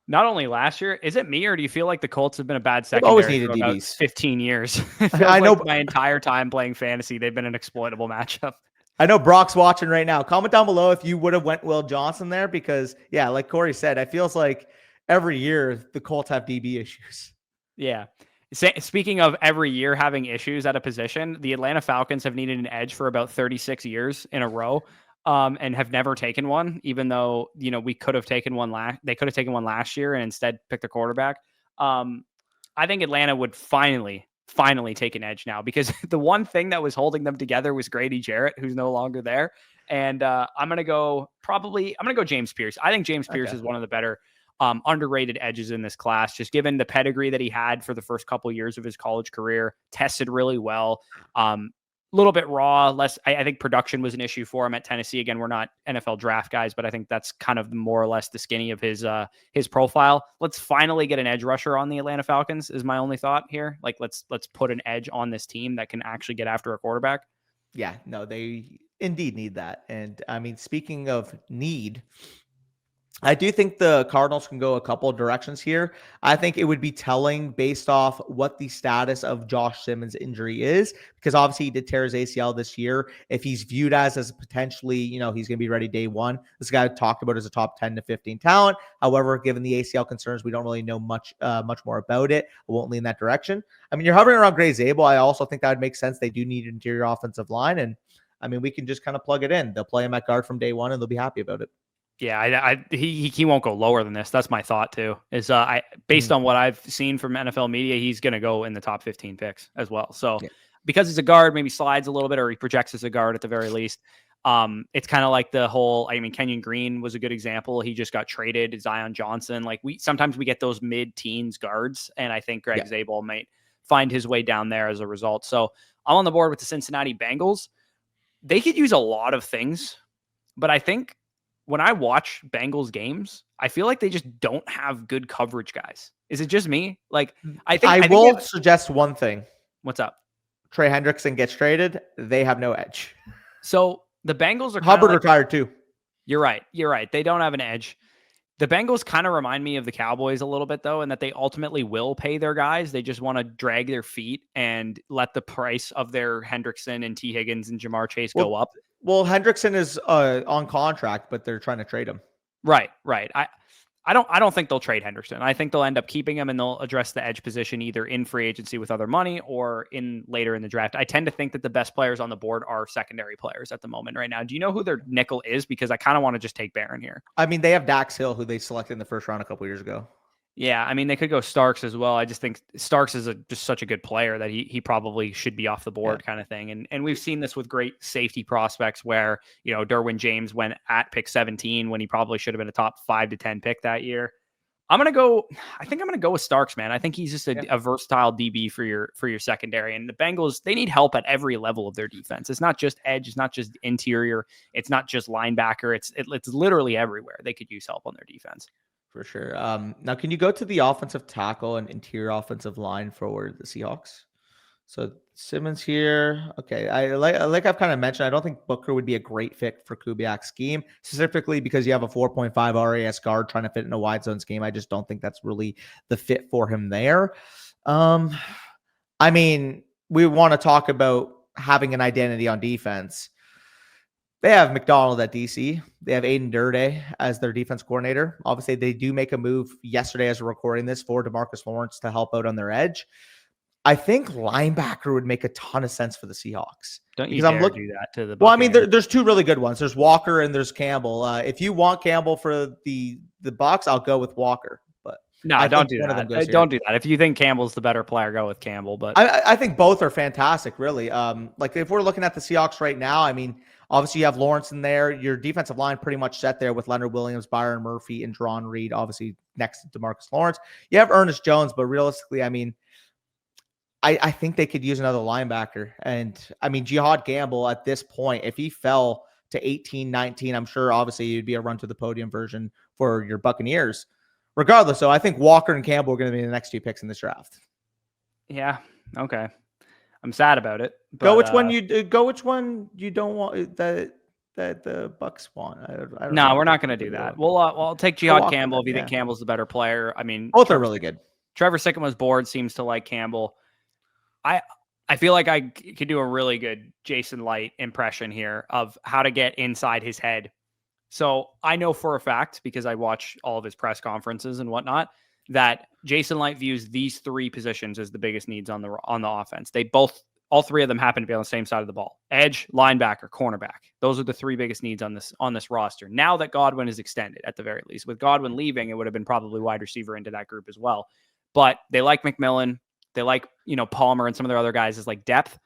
Not only last year, is it me, or do you feel like the Colts have been a bad They've always secondary needed for about DBs. 15 years? It feels I know. like my entire time playing fantasy, they've been an exploitable matchup. I know Brock's watching right now. Comment down below if you would have went Will Johnson there, because yeah, like Corey said, it feels like every year the Colts have DB issues. Yeah. Speaking of every year having issues at a position, the Atlanta Falcons have needed an edge for about 36 years in a row, and have never taken one, even though, we could have taken one they could have taken one last year and instead picked a quarterback. I think Atlanta would finally take an edge now, because the one thing that was holding them together was Grady Jarrett, who's no longer there. And I'm going to go James Pierce. I think James Pierce is one of the better underrated edges in this class, just given the pedigree that he had for the first couple of years of his college career. Tested really well. A little bit raw, less. I think production was an issue for him at Tennessee. Again, we're not NFL draft guys, but I think that's kind of more or less the skinny of his profile. Let's finally get an edge rusher on the Atlanta Falcons is my only thought here. Like, let's put an edge on this team that can actually get after a quarterback. Yeah, no, they indeed need that. And I mean, speaking of need, I do think the Cardinals can go a couple of directions here. I think it would be telling based off what the status of Josh Simmons' injury is, because obviously he did tear his ACL this year. If he's viewed as potentially, he's going to be ready day one. This guy talked about as a top 10 to 15 talent. However, given the ACL concerns, we don't really know much more about it. I won't lean that direction. I mean, you're hovering around Gray Zabel. I also think that would make sense. They do need an interior offensive line, and I mean, we can just kind of plug it in. They'll play him at guard from day one, and they'll be happy about it. Yeah, he won't go lower than this. That's my thought too. Is based on what I've seen from NFL media, he's going to go in the top 15 picks as well. So because he's a guard, maybe slides a little bit, or he projects as a guard at the very least. It's kind of like the whole. I mean, Kenyon Green was a good example. He just got traded. Zion Johnson. Like sometimes we get those mid-teens guards, and I think Greg Zabel might find his way down there as a result. So I'm on the board with the Cincinnati Bengals. They could use a lot of things, but I think when I watch Bengals games, I feel like they just don't have good coverage guys. Is it just me? Like, I will suggest one thing. What's up? Trey Hendrickson gets traded. They have no edge. So the Bengals are Hubbard retired too. You're right. They don't have an edge. The Bengals kind of remind me of the Cowboys a little bit, though, in that they ultimately will pay their guys. They just want to drag their feet and let the price of their Hendrickson and T. Higgins and Jamar Chase go up. Well, Hendrickson is on contract, but they're trying to trade him. Right. I don't think they'll trade Henderson. I think they'll end up keeping him, and they'll address the edge position either in free agency with other money or later in the draft. I tend to think that the best players on the board are secondary players at the moment right now. Do you know who their nickel is? Because I kind of want to just take Barron here. I mean, they have Dax Hill, who they selected in the first round a couple years ago. Yeah, I mean, they could go Starks as well. I just think Starks is just such a good player that he probably should be off the board kind of thing. And we've seen this with great safety prospects where, Derwin James went at pick 17 when he probably should have been a top 5 to 10 pick that year. I think I'm going to go with Starks, man. I think he's just a versatile DB for your secondary. And the Bengals, they need help at every level of their defense. It's not just edge. It's not just interior. It's not just linebacker. It's literally everywhere. They could use help on their defense. For sure. Now, can you go to the offensive tackle and interior offensive line for the Seahawks? So Simmons here. Okay, like I've kind of mentioned, I don't think Booker would be a great fit for Kubiak's scheme, specifically because you have a 4.5 RAS guard trying to fit in a wide zone scheme. I just don't think that's really the fit for him there. I mean, we want to talk about having an identity on defense. They have McDonald at DC. They have Aiden Durde as their defense coordinator. Obviously, they do make a move yesterday as we're recording this for DeMarcus Lawrence to help out on their edge. I think linebacker would make a ton of sense for the Seahawks. Don't you dare do that to the Buccaneers. Well, I mean, there's two really good ones. There's Walker and there's Campbell. If you want Campbell for the Bucs, I'll go with Walker. But no, don't do that. Don't do that. If you think Campbell's the better player, go with Campbell. But I think both are fantastic, really. Like if we're looking at the Seahawks right now, I mean, obviously you have Lawrence in there. Your defensive line pretty much set there with Leonard Williams, Byron Murphy, and Dron Reed, obviously next to DeMarcus Lawrence. You have Ernest Jones, but realistically, I mean, I think they could use another linebacker. And I mean, Jihad Gamble at this point, if he fell to 18, 19, I'm sure obviously it'd be a run to the podium version for your Buccaneers. Regardless, so I think Walker and Campbell are going to be the next two picks in this draft. Yeah. Okay. I'm sad about it. But, go which one you don't want that the Bucs want. I don't no, know. We're not going to do that. Well, I'll take Jihad Campbell if you think Campbell's the better player. I mean, both are really good. Trevor Sikkema's board seems to like Campbell. I feel like I could do a really good Jason Light impression here of how to get inside his head. So I know for a fact, because I watch all of his press conferences and whatnot, that Jason Light views these three positions as the biggest needs on the offense. All three of them happen to be on the same side of the ball: edge, linebacker, cornerback. Those are the three biggest needs on this roster. Now that Godwin is extended, at the very least, with Godwin leaving, it would have been probably wide receiver into that group as well. But they like McMillan. They like, Palmer and some of their other guys as like depth.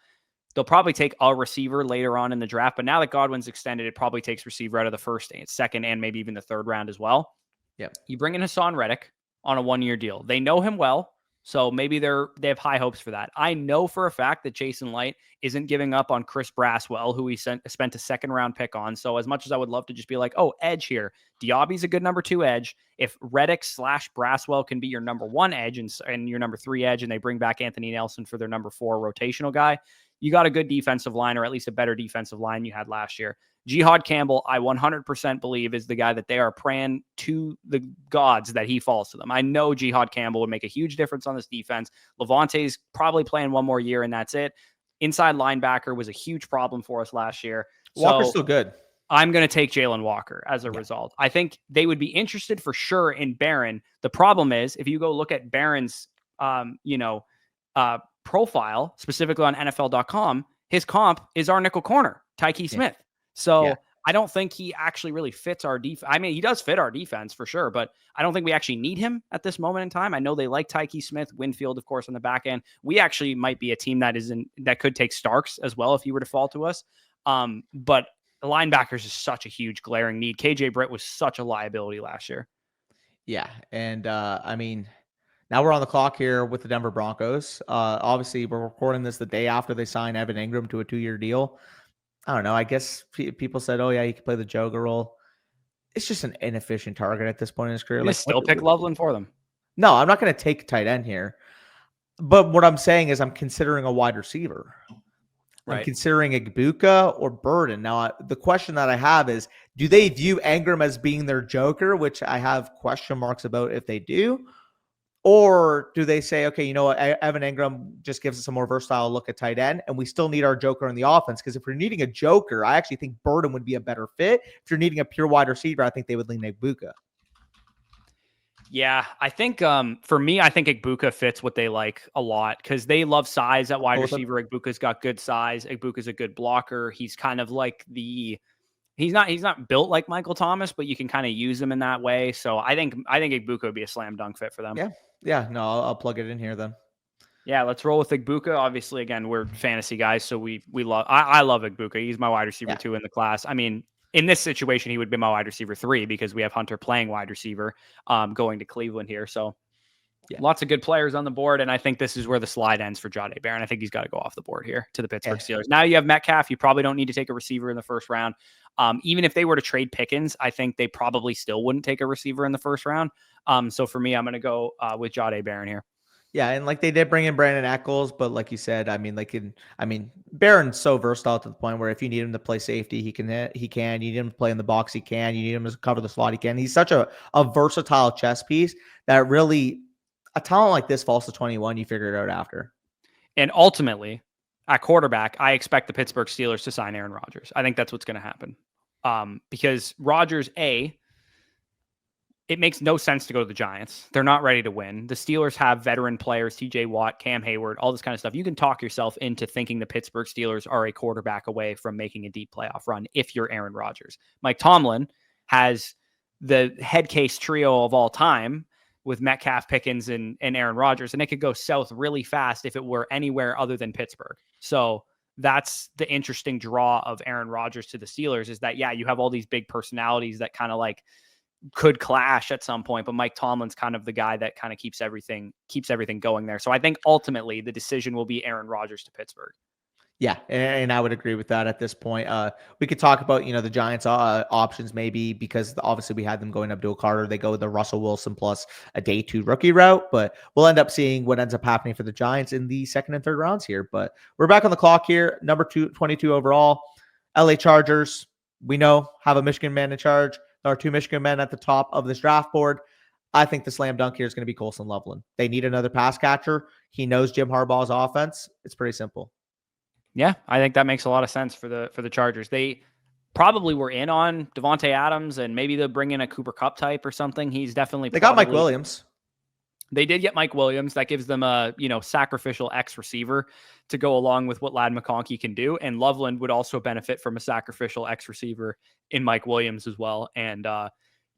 They'll probably take a receiver later on in the draft. But now that Godwin's extended, it probably takes receiver out of the first, second, and maybe even the third round as well. Yeah. You bring in Hassan Reddick on a 1-year deal. They know him well. So maybe they have high hopes for that. I know for a fact that Jason Light isn't giving up on Chris Braswell, who he spent a second-round pick on. So as much as I would love to just be like, oh, edge here, Diaby's a good number 2 edge. If Reddick / Braswell can be your number 1 edge and your number 3 edge, and they bring back Anthony Nelson for their number 4 rotational guy, you got a good defensive line, or at least a better defensive line you had last year. Jihad Campbell, I 100% believe, is the guy that they are praying to the gods that he falls to them. I know Jihad Campbell would make a huge difference on this defense. Levante's probably playing one more year, and that's it. Inside linebacker was a huge problem for us last year. Walker's still good. I'm going to take Jalen Walker as a result. I think they would be interested for sure in Barron. The problem is, if you go look at Barron's, profile, specifically on NFL.com, his comp is our nickel corner, Tyke Smith. So I don't think he actually really fits our defense. I mean, he does fit our defense for sure, but I don't think we actually need him at this moment in time. I know they like Tyke Smith, Winfield, of course, on the back end. We actually might be a team that could take Starks as well if he were to fall to us. But the linebackers is such a huge glaring need. KJ Britt was such a liability last year. Yeah, and I mean, now we're on the clock here with the Denver Broncos. Obviously, we're recording this the day after they sign Evan Ingram to a 2-year deal. I don't know. I guess people said, oh, yeah, he could play the Joker role. It's just an inefficient target at this point in his career. Like, still pick Loveland for them. No, I'm not going to take tight end here. But what I'm saying is I'm considering a wide receiver. Right. I'm considering Igbuka or Burden. Now, the question that I have is, do they view Ingram as being their Joker, which I have question marks about if they do? Or do they say, okay, you know what, Evan Ingram just gives us a more versatile look at tight end, and we still need our Joker in the offense? Because if we're needing a Joker, I actually think Burden would be a better fit. If you're needing a pure wide receiver, I think they would lean Igbuka. Yeah, I think for me, I think Igbuka fits what they like a lot because they love size at wide receiver. Igbuka's got good size. Igbuka's a good blocker. He's kind of like he's not built like Michael Thomas, but you can kind of use him in that way. So I think Igbuka would be a slam dunk fit for them. Yeah. No, I'll plug it in here then. Yeah, let's roll with Igbuka. Obviously, again, we're fantasy guys, so we love. I love Igbuka. He's my wide receiver 2 in the class. I mean, in this situation, he would be my wide receiver 3 because we have Hunter playing wide receiver, going to Cleveland here. So lots of good players on the board, and I think this is where the slide ends for Jahdae Barron. I think he's got to go off the board here to the Pittsburgh Steelers. Now you have Metcalf. You probably don't need to take a receiver in the first round. Even if they were to trade Pickens, I think they probably still wouldn't take a receiver in the first round. So for me, I'm going to go with Jahdae Barron here. Yeah, and like they did bring in Brandon Eccles, but like you said, Barron's so versatile to the point where if you need him to play safety, he can hit, he can. You need him to play in the box, he can. You need him to cover the slot, he can. He's such a versatile chess piece that really a talent like this falls to 21, you figure it out after. And ultimately, at quarterback, I expect the Pittsburgh Steelers to sign Aaron Rodgers. I think that's what's going to happen. Because Rodgers, it makes no sense to go to the Giants. They're not ready to win. The Steelers have veteran players, TJ Watt, Cam Hayward, all this kind of stuff. You can talk yourself into thinking the Pittsburgh Steelers are a quarterback away from making a deep playoff run if you're Aaron Rodgers. Mike Tomlin has the head case trio of all time with Metcalf, Pickens, and Aaron Rodgers, and it could go south really fast if it were anywhere other than Pittsburgh. So that's the interesting draw of Aaron Rodgers to the Steelers is that, yeah, you have all these big personalities that kind of like could clash at some point, but Mike Tomlin's kind of the guy that kind of keeps everything going there. So I think ultimately the decision will be Aaron Rodgers to Pittsburgh. Yeah, and I would agree with that at this point. We could talk about, the Giants' options maybe because obviously we had them going Abdul Carter. They go with the Russell Wilson plus a day 2 rookie route, but we'll end up seeing what ends up happening for the Giants in the second and third rounds here. But we're back on the clock here. Number 22 overall, LA Chargers. We know have a Michigan man in charge. There are 2 Michigan men at the top of this draft board. I think the slam dunk here is going to be Colson Loveland. They need another pass catcher. He knows Jim Harbaugh's offense. It's pretty simple. Yeah, I think that makes a lot of sense for the Chargers. They probably were in on Devontae Adams, and maybe they'll bring in a Cooper Kupp type or something. He's definitely they got Mike Williams. They did get Mike Williams. That gives them a sacrificial X receiver to go along with what Ladd McConkey can do. And Loveland would also benefit from a sacrificial X receiver in Mike Williams as well. And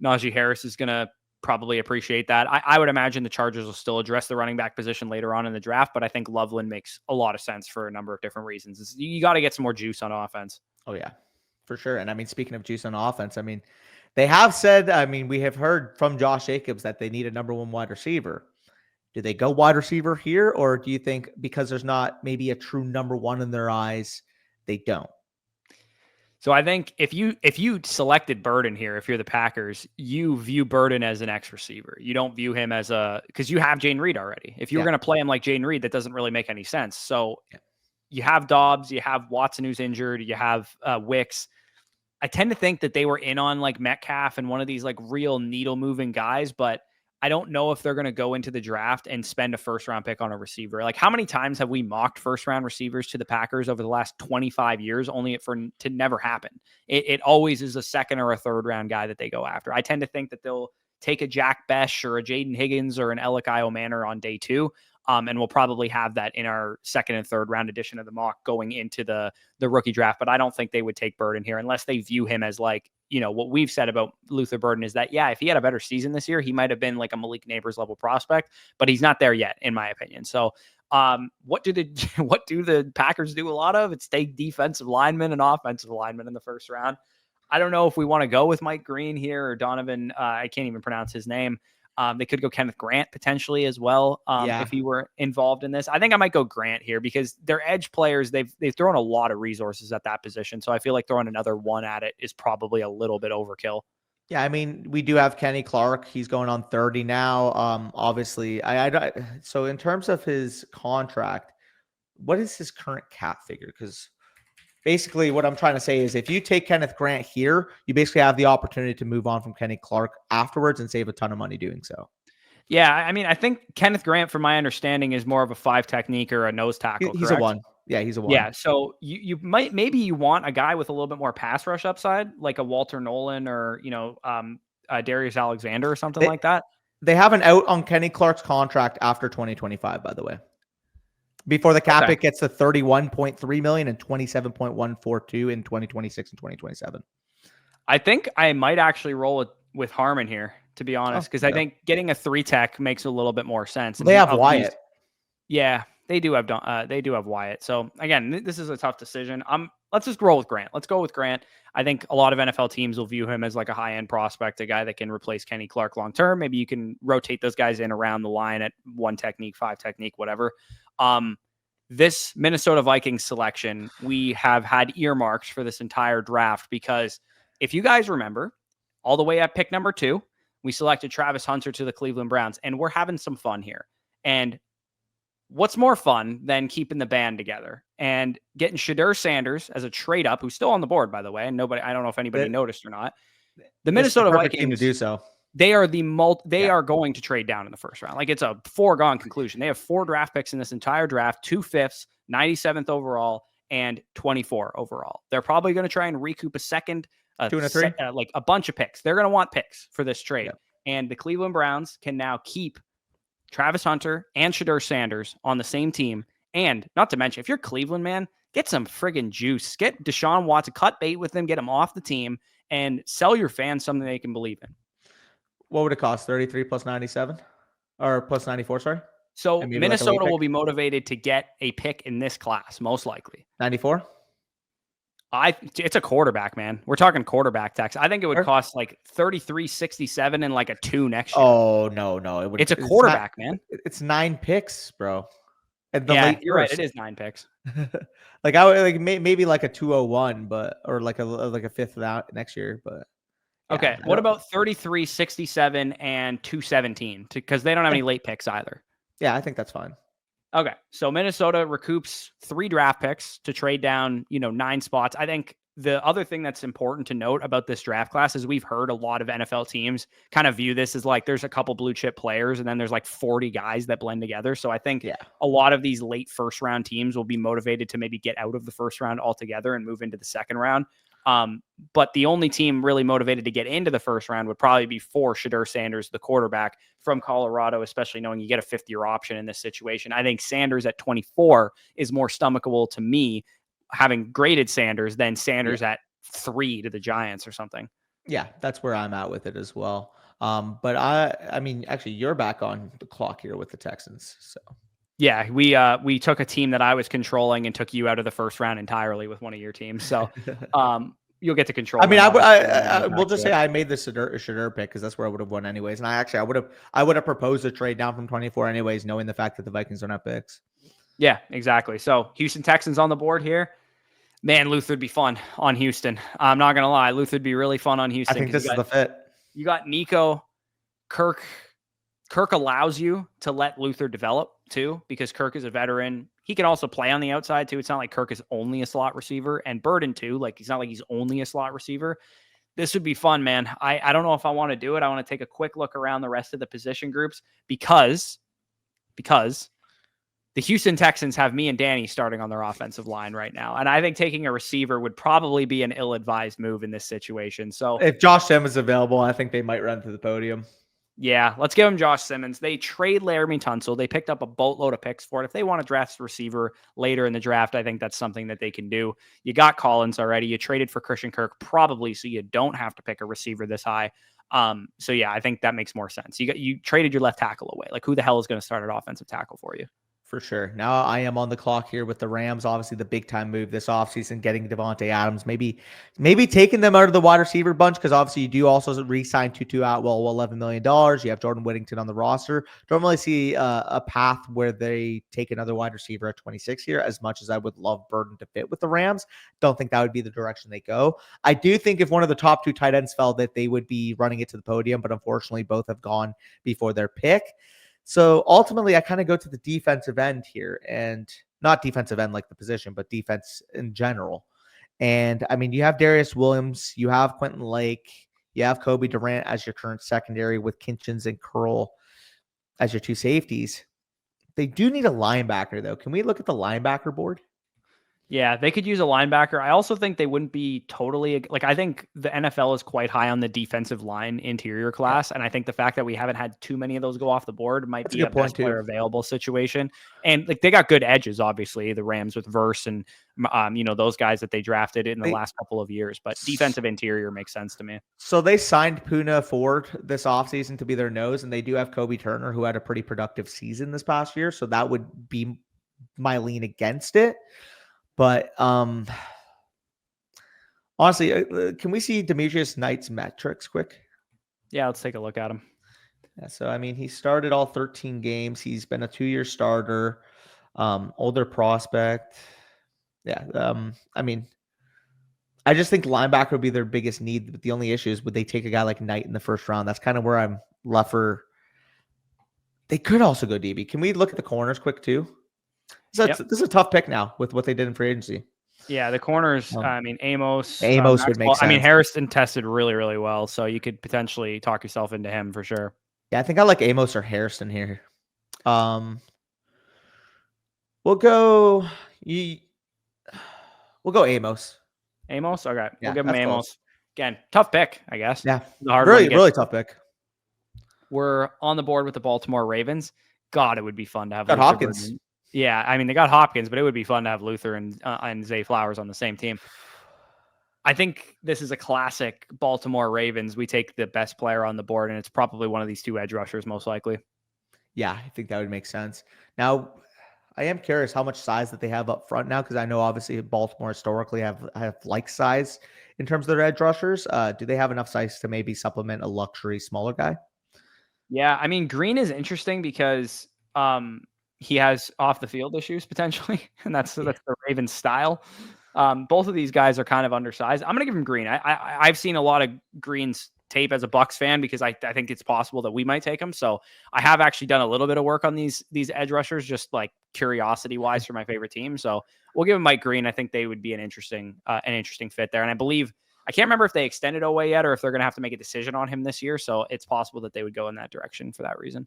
Najee Harris is going to probably appreciate that. I would imagine the Chargers will still address the running back position later on in the draft, but I think Loveland makes a lot of sense for a number of different reasons. You got to get some more juice on offense. Oh yeah, for sure. And speaking of juice on offense, they have said, we have heard from Josh Jacobs that they need a number 1 wide receiver. Do they go wide receiver here? Or do you think because there's not maybe a true number 1 in their eyes, they don't? So I think if you selected Burden here, if you're the Packers, you view Burden as an X receiver. You don't view him as because you have Jaden Reed already. If you were going to play him like Jaden Reed, that doesn't really make any sense. So you have Dobbs, you have Watson who's injured, you have Wicks. I tend to think that they were in on like Metcalf and one of these like real needle moving guys, but I don't know if they're going to go into the draft and spend a first round pick on a receiver. Like how many times have we mocked first round receivers to the Packers over the last 25 years, only to never happen? It always is a second or a third round guy that they go after. I tend to think that they'll take a Jack Besh or a Jaden Higgins or an Alec Manor on day 2. And we'll probably have that in our second and third round edition of the mock going into the rookie draft. But I don't think they would take Burden here unless they view him as like, what we've said about Luther Burden is that, yeah, if he had a better season this year, he might have been like a Malik Neighbors level prospect, but he's not there yet, in my opinion. So what do the Packers do a lot of? It's take defensive linemen and offensive linemen in the first round. I don't know if we want to go with Mike Green here or Donovan. I can't even pronounce his name. They could go Kenneth Grant potentially as well if he were involved in this. I think I might go Grant here because they're edge players. They've thrown a lot of resources at that position. So I feel like throwing another 1 at it is probably a little bit overkill. Yeah, we do have Kenny Clark. He's going on 30 now. Obviously, so in terms of his contract, what is his current cap figure? Because basically what I'm trying to say is if you take Kenneth Grant here, you basically have the opportunity to move on from Kenny Clark afterwards and save a ton of money doing so. Yeah, I think Kenneth Grant, from my understanding, is more of a 5 technique or a nose tackle. He's correct? a 1. Yeah, he's a 1. Yeah, so maybe you want a guy with a little bit more pass rush upside, like a Walter Nolan or Darius Alexander or something like that. They have an out on Kenny Clark's contract after 2025, by the way. Before the cap it gets to 31.3 million and 27.142 in 2026 and 2027. I think I might actually roll with Harmon here, to be honest, because I think getting a 3 tech makes a little bit more sense. They have Wyatt. Yeah, they do have Wyatt. So again, this is a tough decision. Let's just roll with Grant. Let's go with Grant. I think a lot of NFL teams will view him as like a high-end prospect, a guy that can replace Kenny Clark long-term. Maybe you can rotate those guys in around the line at 1 technique, 5 technique, whatever. this Minnesota Vikings selection, we have had earmarks for this entire draft because if you guys remember, all the way at pick number 2, we selected Travis Hunter to the Cleveland Browns, and we're having some fun here. And what's more fun than keeping the band together and getting Shadur Sanders as a trade up, who's still on the board, by the way, and I don't know if anybody noticed or not. The Minnesota perfect team to Vikings do so. They are are going to trade down in the first round. Like, it's a foregone conclusion. They have 4 draft picks in this entire draft, 2 fifths, 97th overall, and 24 overall. They're probably going to try and recoup a second, 2 and a 3, like a bunch of picks. They're going to want picks for this trade. Yep. And the Cleveland Browns can now keep Travis Hunter and Shadur Sanders on the same team. And not to mention, if you're Cleveland, man, get some friggin' juice. Get Deshaun Watson, cut bait with them, get him off the team, and sell your fans something they can believe in. What would it cost? 33 plus 97 or plus 94? Sorry. So Minnesota will be motivated to get a pick in this class, most likely. 94. It's a quarterback, man. We're talking quarterback tax. I think it would cost like 33.67 and like a 2 next year. Oh no, it's a quarterback, man. It's 9 picks, bro. Yeah, you're right. It is 9 picks. Like I would like maybe like a 201, but or like a fifth out next year, but. Yeah, okay, what about 33, 67, and 217? Because they don't have any late picks either. Yeah, I think that's fine. Okay, so Minnesota recoups 3 draft picks to trade down, 9 spots. I think the other thing that's important to note about this draft class is we've heard a lot of NFL teams kind of view this as like there's a couple blue chip players and then there's like 40 guys that blend together. So I think a lot of these late first round teams will be motivated to maybe get out of the first round altogether and move into the second round. But the only team really motivated to get into the first round would probably be for Shadur Sanders, the quarterback from Colorado, especially knowing you get a 5th-year option in this situation. I think Sanders at 24 is more stomachable to me, having graded Sanders, than Sanders at 3 to the Giants or something. Yeah, that's where I'm at with it as well. But I mean, actually, you're back on the clock here with the Texans, so. Yeah, we took a team that I was controlling and took you out of the first round entirely with one of your teams. So you'll get to control. I mean, I will just say I made the Shadur pick because that's where I would have won anyways. And I would have proposed a trade down from 24 anyways, knowing the fact that the Vikings don't have picks. Yeah, exactly. So Houston Texans on the board here. Man, Luther would be fun on Houston. I'm not gonna lie, Luther would be really fun on Houston. I think this is the fit. You got Nico, Kirk. Kirk allows you to let Luther develop too, because Kirk is a veteran. He can also play on the outside too. It's not like Kirk is only a slot receiver, and Burden too. Like, it's not like he's only a slot receiver. This would be fun, man. I don't know if I want to do it. I want to take a quick look around the rest of the position groups because the Houston Texans have me and Danny starting on their offensive line right now. And I think taking a receiver would probably be an ill-advised move in this situation. So if Josh Simmons is available, I think they might run to the podium. Yeah, let's give him Josh Simmons. They trade Laramie Tunsil. They picked up a boatload of picks for it. If they want to draft a receiver later in the draft, I think that's something that they can do. You got Collins already. You traded for Christian Kirk probably so you don't have to pick a receiver this high. So yeah, I think that makes more sense. You traded your left tackle away. Like, who the hell is going to start at offensive tackle for you? For sure. Now I am on the clock here with the Rams. Obviously, the big time move this offseason, getting Devontae Adams, maybe taking them out of the wide receiver bunch, because obviously you do also re-sign Tutu Atwell, $11 million. You have Jordan Whittington on the roster. Don't really see a path where they take another wide receiver at 26 here, as much as I would love Burden to fit with the Rams. Don't think that would be the direction they go. I do think if one of the top 2 tight ends fell, that they would be running it to the podium, but unfortunately both have gone before their pick. So ultimately, I kind of go to the defensive end here, and not defensive end like the position, but defense in general. And I mean, you have Darius Williams, you have Quentin Lake, you have Kobe Durant as your current secondary with Kinchins and Curl as your 2 safeties. They do need a linebacker, though. Can we look at the linebacker board? Yeah, they could use a linebacker. I also think they wouldn't be totally like, I think the NFL is quite high on the defensive line interior class. And I think the fact that we haven't had too many of those go off the board might be a best player available situation. And like, they got good edges, obviously, the Rams with Verse and, those guys that they drafted in the last couple of years. But defensive interior makes sense to me. So they signed Puna Ford this offseason to be their nose. And they do have Kobe Turner, who had a pretty productive season this past year. So that would be my lean against it. But honestly, can we see Demetrius Knight's metrics quick? Yeah, let's take a look at him. Yeah, so, I mean, he started all 13 games. He's been a 2-year starter. Older prospect. Yeah. I mean, I just think linebacker would be their biggest need. But the only issue is would they take a guy like Knight in the first round? That's kind of where I'm left for. They could also go DB. Can we look at the corners quick too? This is a tough pick now with what they did in free agency. Yeah, the corners. I mean, Amos. Amos would make sense. I mean, Harrison tested really, really well, so you could potentially talk yourself into him for sure. Yeah, I think I like Amos or Harrison here. We'll go. We'll go Amos. Amos. Okay, Yeah, we'll give him Amos. Close. Again, tough pick, I guess. Yeah, really tough pick. We're on the board with the Baltimore Ravens. God, it would be fun to have got Luther Hopkins. Burden. Yeah, I mean, they got Hopkins, but it would be fun to have Luther and Zay Flowers on the same team. I think this is a classic Baltimore Ravens. We take the best player on the board, and it's probably one of these two edge rushers, most likely. Yeah, I think that would make sense. Now, I am curious how much size that they have up front now, because I know obviously Baltimore historically have like size in terms of their edge rushers. Do they have enough size to maybe supplement a luxury smaller guy? Yeah, I mean, Green is interesting because he has off the field issues potentially, and that's the Ravens style. Both of these guys are kind of undersized. I'm gonna give him Green. I've seen a lot of Green's tape as a Bucs fan because I think it's possible that we might take him. So I have actually done a little bit of work on these edge rushers, just like curiosity wise for my favorite team. So we'll give him Mike Green. I think they would be an interesting fit there. And I believe I can't remember if they extended Oweh yet or if they're going to have to make a decision on him this year. So it's possible that they would go in that direction for that reason.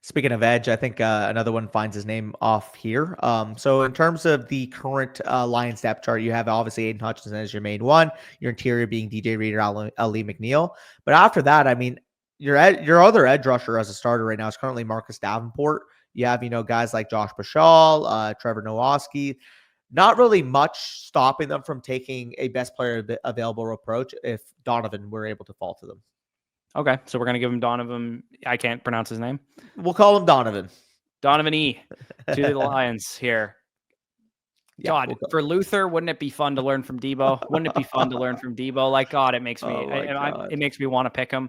Speaking of edge, I think another one finds his name off here. So in terms of the current Lions depth chart, you have obviously Aiden Hutchinson as your main one, your interior being DJ Reader, Ali McNeil. But after that, I mean, your other edge rusher as a starter right now is currently Marcus Davenport. You have, guys like Josh Bashal, Trevor Nowoski. Not really much stopping them from taking a best player available approach if Donovan were able to fall to them. Okay, so we're going to give him Donovan. I can't pronounce his name. We'll call him Donovan. Donovan E. to the Lions here. Yeah, God, for Luther, wouldn't it be fun to learn from Debo? Wouldn't it be fun to learn from Debo? Like, God, it makes me it makes me want to pick him.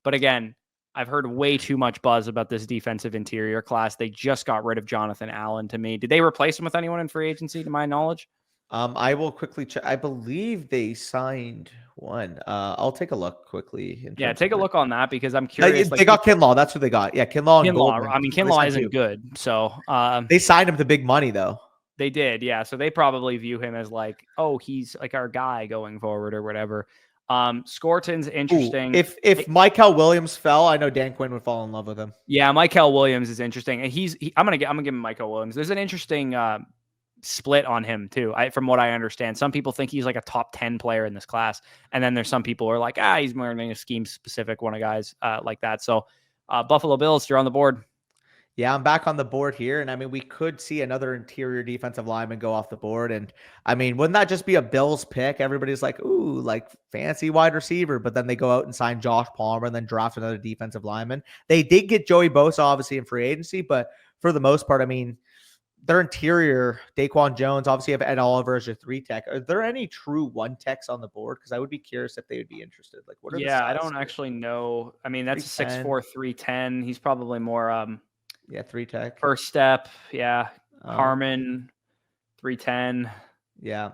But again, I've heard way too much buzz about this defensive interior class. They just got rid of Jonathan Allen to me. Did they replace him with anyone in free agency, to my knowledge? I will quickly check. I believe they signed one. I'll take a look quickly. Yeah, take a look on that because I'm curious. They got Kinlaw. That's who they got. Yeah, Kinlaw. Kinlaw. I mean, Kinlaw isn't good. So they signed him to big money, though. They did, yeah. So they probably view him as like, oh, he's like our guy going forward or whatever. Scorton's interesting. Ooh, if Michael Williams fell, I know Dan Quinn would fall in love with him. Yeah, Michael Williams is interesting, and I'm gonna give him Michael Williams. There's an interesting split on him too. From what I understand, some people think he's like a top 10 player in this class, and then there's some people who are like, he's more than a scheme specific one of guys like that. So Buffalo Bills, you're on the board. Yeah, I'm back on the board here. And I mean, we could see another interior defensive lineman go off the board. And I mean, wouldn't that just be a Bills pick? Everybody's like, ooh, like fancy wide receiver. But then they go out and sign Josh Palmer and then draft another defensive lineman. They did get Joey Bosa, obviously, in free agency. But for the most part, I mean, their interior, Daquan Jones, obviously have Ed Oliver as your 3-tech. Are there any true 1-techs on the board? Because I would be curious if they would be interested. Like, what are the I don't actually know. I mean, that's 6'4", 310. He's probably more 3-tech. First step, yeah. Harmon, 310. Yeah.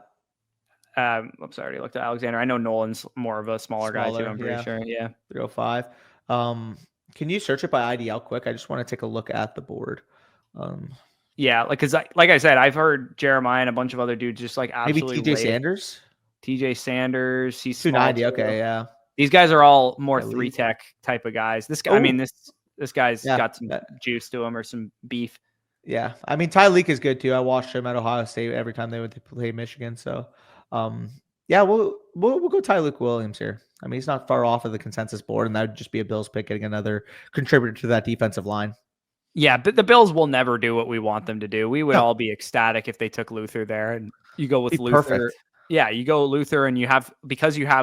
I'm sorry, I already looked at Alexander. I know Nolan's more of a smaller guy too, I'm pretty sure. Yeah. 305. Can you search it by IDL quick? I just want to take a look at the board. Yeah, like I said, I've heard Jeremiah and a bunch of other dudes just like absolutely maybe TJ Sanders. TJ Sanders, he's 290. Okay, yeah. These guys are all more 3-tech type of guys. This guy, I mean, this guy's got some juice to him or some beef. Yeah, I mean, Tyleek is good too. I watched him at Ohio State every time they would play Michigan. So, yeah, we'll go Tyleek Williams here. I mean, he's not far off of the consensus board, and that would just be a Bills pick getting another contributor to that defensive line. Yeah, but the Bills will never do what we want them to do. We would all be ecstatic if they took Luther there, and you go with Luther. Perfect. Yeah, you go Luther, and you have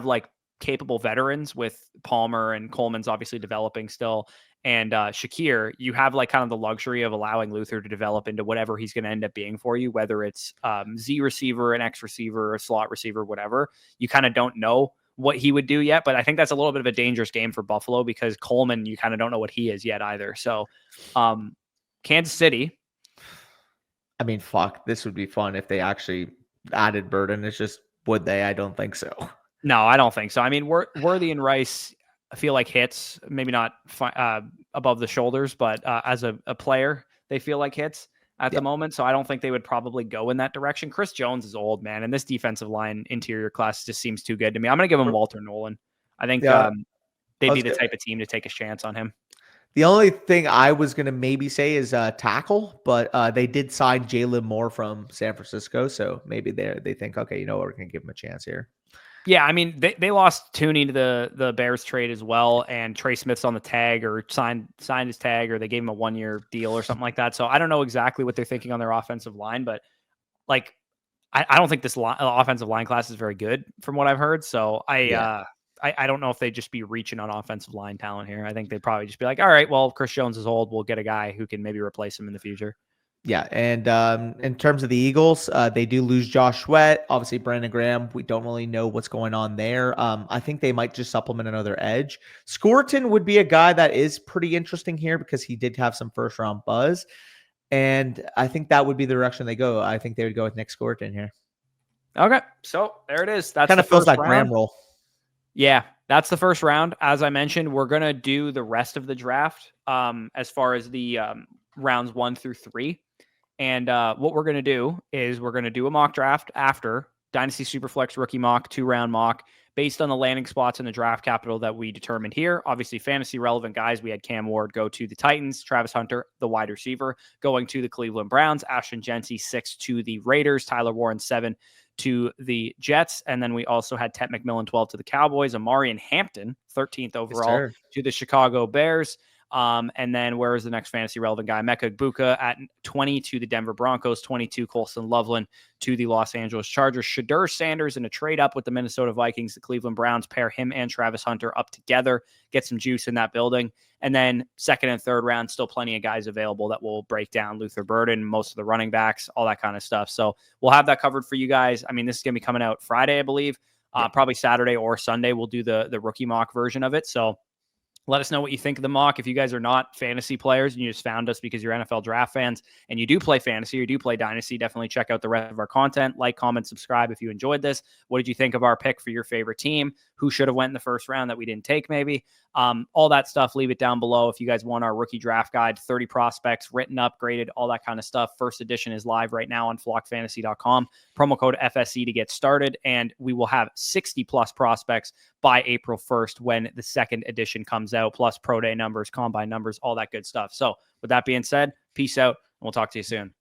like capable veterans with Palmer and Coleman's obviously developing still. And Shakir, you have like kind of the luxury of allowing Luther to develop into whatever he's going to end up being for you, whether it's Z receiver, an X receiver, a slot receiver, whatever. You kind of don't know what he would do yet, but I think that's a little bit of a dangerous game for Buffalo because Coleman, you kind of don't know what he is yet either. So Kansas City. I mean, fuck, this would be fun if they actually added Burden. It's just, would they? I don't think so. No, I don't think so. I mean, Worthy and Rice, I feel like hits, maybe not above the shoulders, but as a player, they feel like hits at Yeah. the moment. So I don't think they would probably go in that direction. Chris Jones is old, man, and this defensive line interior class just seems too good to me. I'm going to give him Walter Nolan. I think Yeah. they'd I be was the gonna, type of team to take a chance on him. the only thing I was going to maybe say is tackle, but they did sign Jalen Moore from San Francisco. So maybe they think, okay, you know what, we're going to give him a chance here. Yeah, I mean they lost Tooney to the Bears trade as well, and Trey Smith's on the tag or signed his tag, or they gave him a 1-year deal or something like that. So I don't know exactly what they're thinking on their offensive line, but like I don't think this offensive line class is very good from what I've heard. So I don't know if they'd just be reaching on offensive line talent here. I think they'd probably just be like, all right, well, Chris Jones is old. We'll get a guy who can maybe replace him in the future. Yeah, and in terms of the Eagles, they do lose Josh Sweat. Obviously, Brandon Graham, we don't really know what's going on there. I think they might just supplement another edge. Scourton would be a guy that is pretty interesting here because he did have some first-round buzz, and I think that would be the direction they go. I think they would go with Nick Scourton here. Okay, so there it is. That's Kind the of feels first like round. Graham role. Yeah, that's the first round. As I mentioned, we're going to do the rest of the draft as far as the rounds 1 through 3. And what we're going to do is we're going to do a mock draft after Dynasty Superflex rookie mock, 2-round mock, based on the landing spots in the draft capital that we determined here. Obviously, fantasy relevant guys. We had Cam Ward go to the Titans, Travis Hunter, the wide receiver, going to the Cleveland Browns, Ashton Jency, 6 to the Raiders, Tyler Warren, 7 to the Jets. And then we also had Tet McMillan, 12 to the Cowboys, Amarian Hampton, 13th overall to the Chicago Bears. And then where is the next fantasy relevant guy? Mecca Buka at 20 to the Denver Broncos, 22 Colson Loveland to the Los Angeles Chargers. Shadur Sanders in a trade up with the Minnesota Vikings. The Cleveland Browns pair him and Travis Hunter up together, get some juice in that building. And then second and third round, still plenty of guys available that will break down Luther Burden, most of the running backs, all that kind of stuff. So we'll have that covered for you guys. I mean, this is going to be coming out Friday, I believe. Probably Saturday or Sunday. We'll do the rookie mock version of it. So let us know what you think of the mock. If you guys are not fantasy players and you just found us because you're NFL draft fans and you do play fantasy or do play Dynasty, definitely check out the rest of our content. Like, comment, subscribe if you enjoyed this. What did you think of our pick for your favorite team? Who should have went in the first round that we didn't take maybe? All that stuff, leave it down below. If you guys want our rookie draft guide, 30 prospects, written up, graded, all that kind of stuff. First edition is live right now on flockfantasy.com. Promo code FSC to get started. And we will have 60 plus prospects by April 1st when the second edition comes out, plus pro day numbers, combine numbers, all that good stuff. So with that being said, peace out, and we'll talk to you soon.